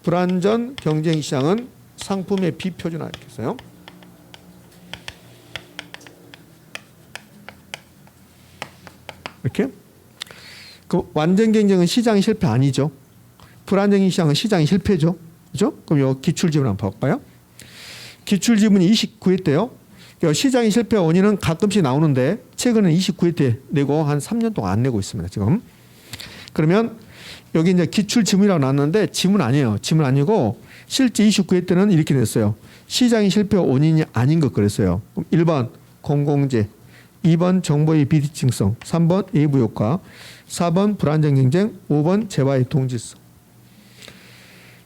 불안전 경쟁 시장은 상품의 비표준화 이렇게 했어요. 이렇게. 그 완전 경쟁은 시장이 실패 아니죠. 불안전 시장은 시장이 실패죠. 그죠? 그럼 요 기출지문 한번 볼까요? 기출지문이 29회 때요. 시장이 실패 원인은 가끔씩 나오는데 최근에 29회 때 내고 한 3년 동안 안 내고 있습니다. 지금. 그러면 여기 이제 기출지문이라고 나왔는데 지문 아니에요. 지문 아니고 실제 29회 때는 이렇게 됐어요. 시장이 실패 원인이 아닌 것 그랬어요. 1번 공공재, 2번 정보의 비대칭성, 3번 외부 효과, 4번 불안정 경쟁, 5번 재화의 동질성.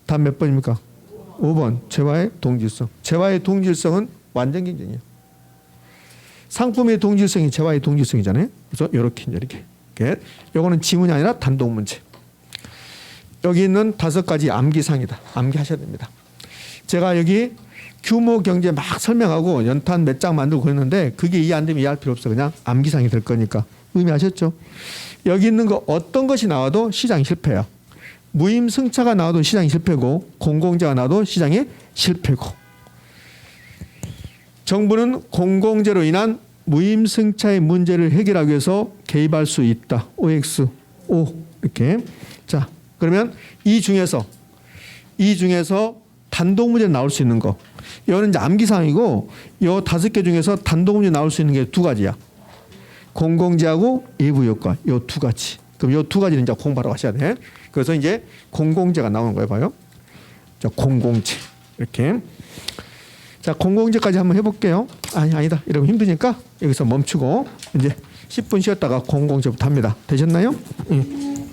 답 몇 번입니까? 5번 재화의 동질성. 재화의 동질성은 완전 경쟁이에요. 상품의 동질성이 재화의 동질성이잖아요. 그래서 이렇게. 요거는 지문이 아니라 단독 문제. 여기 있는 5가지 암기상이다. 암기하셔야 됩니다. 제가 여기 규모 경제 막 설명하고 연탄 몇 장 만들고 그랬는데 그게 이해 안 되면 이해할 필요 없어. 그냥 암기상이 될 거니까. 의미하셨죠? 여기 있는 거 어떤 것이 나와도 시장이 실패야. 무임승차가 나와도 시장이 실패고 공공재가 나와도 시장이 실패고 정부는 공공재로 인한 무임승차의 문제를 해결하기 위해서 개입할 수 있다. OX, O 이렇게. 자, 그러면 이 중에서 단독 문제 나올 수 있는 거. 이거는 이제 암기사항이고 이 5개 중에서 단독 문제 나올 수 있는 게 2가지야. 공공재하고 외부 효과. 이 2가지. 그럼 이 2가지는 이제 공부하러 가셔야 돼. 그래서 이제 공공재가 나오는 거예요. 봐요. 자, 공공재. 이렇게. 자, 공공재까지 한번 해볼게요. 아니다. 이러면 힘드니까 여기서 멈추고 이제 10분 쉬었다가 공공재부터 합니다. 되셨나요? 예.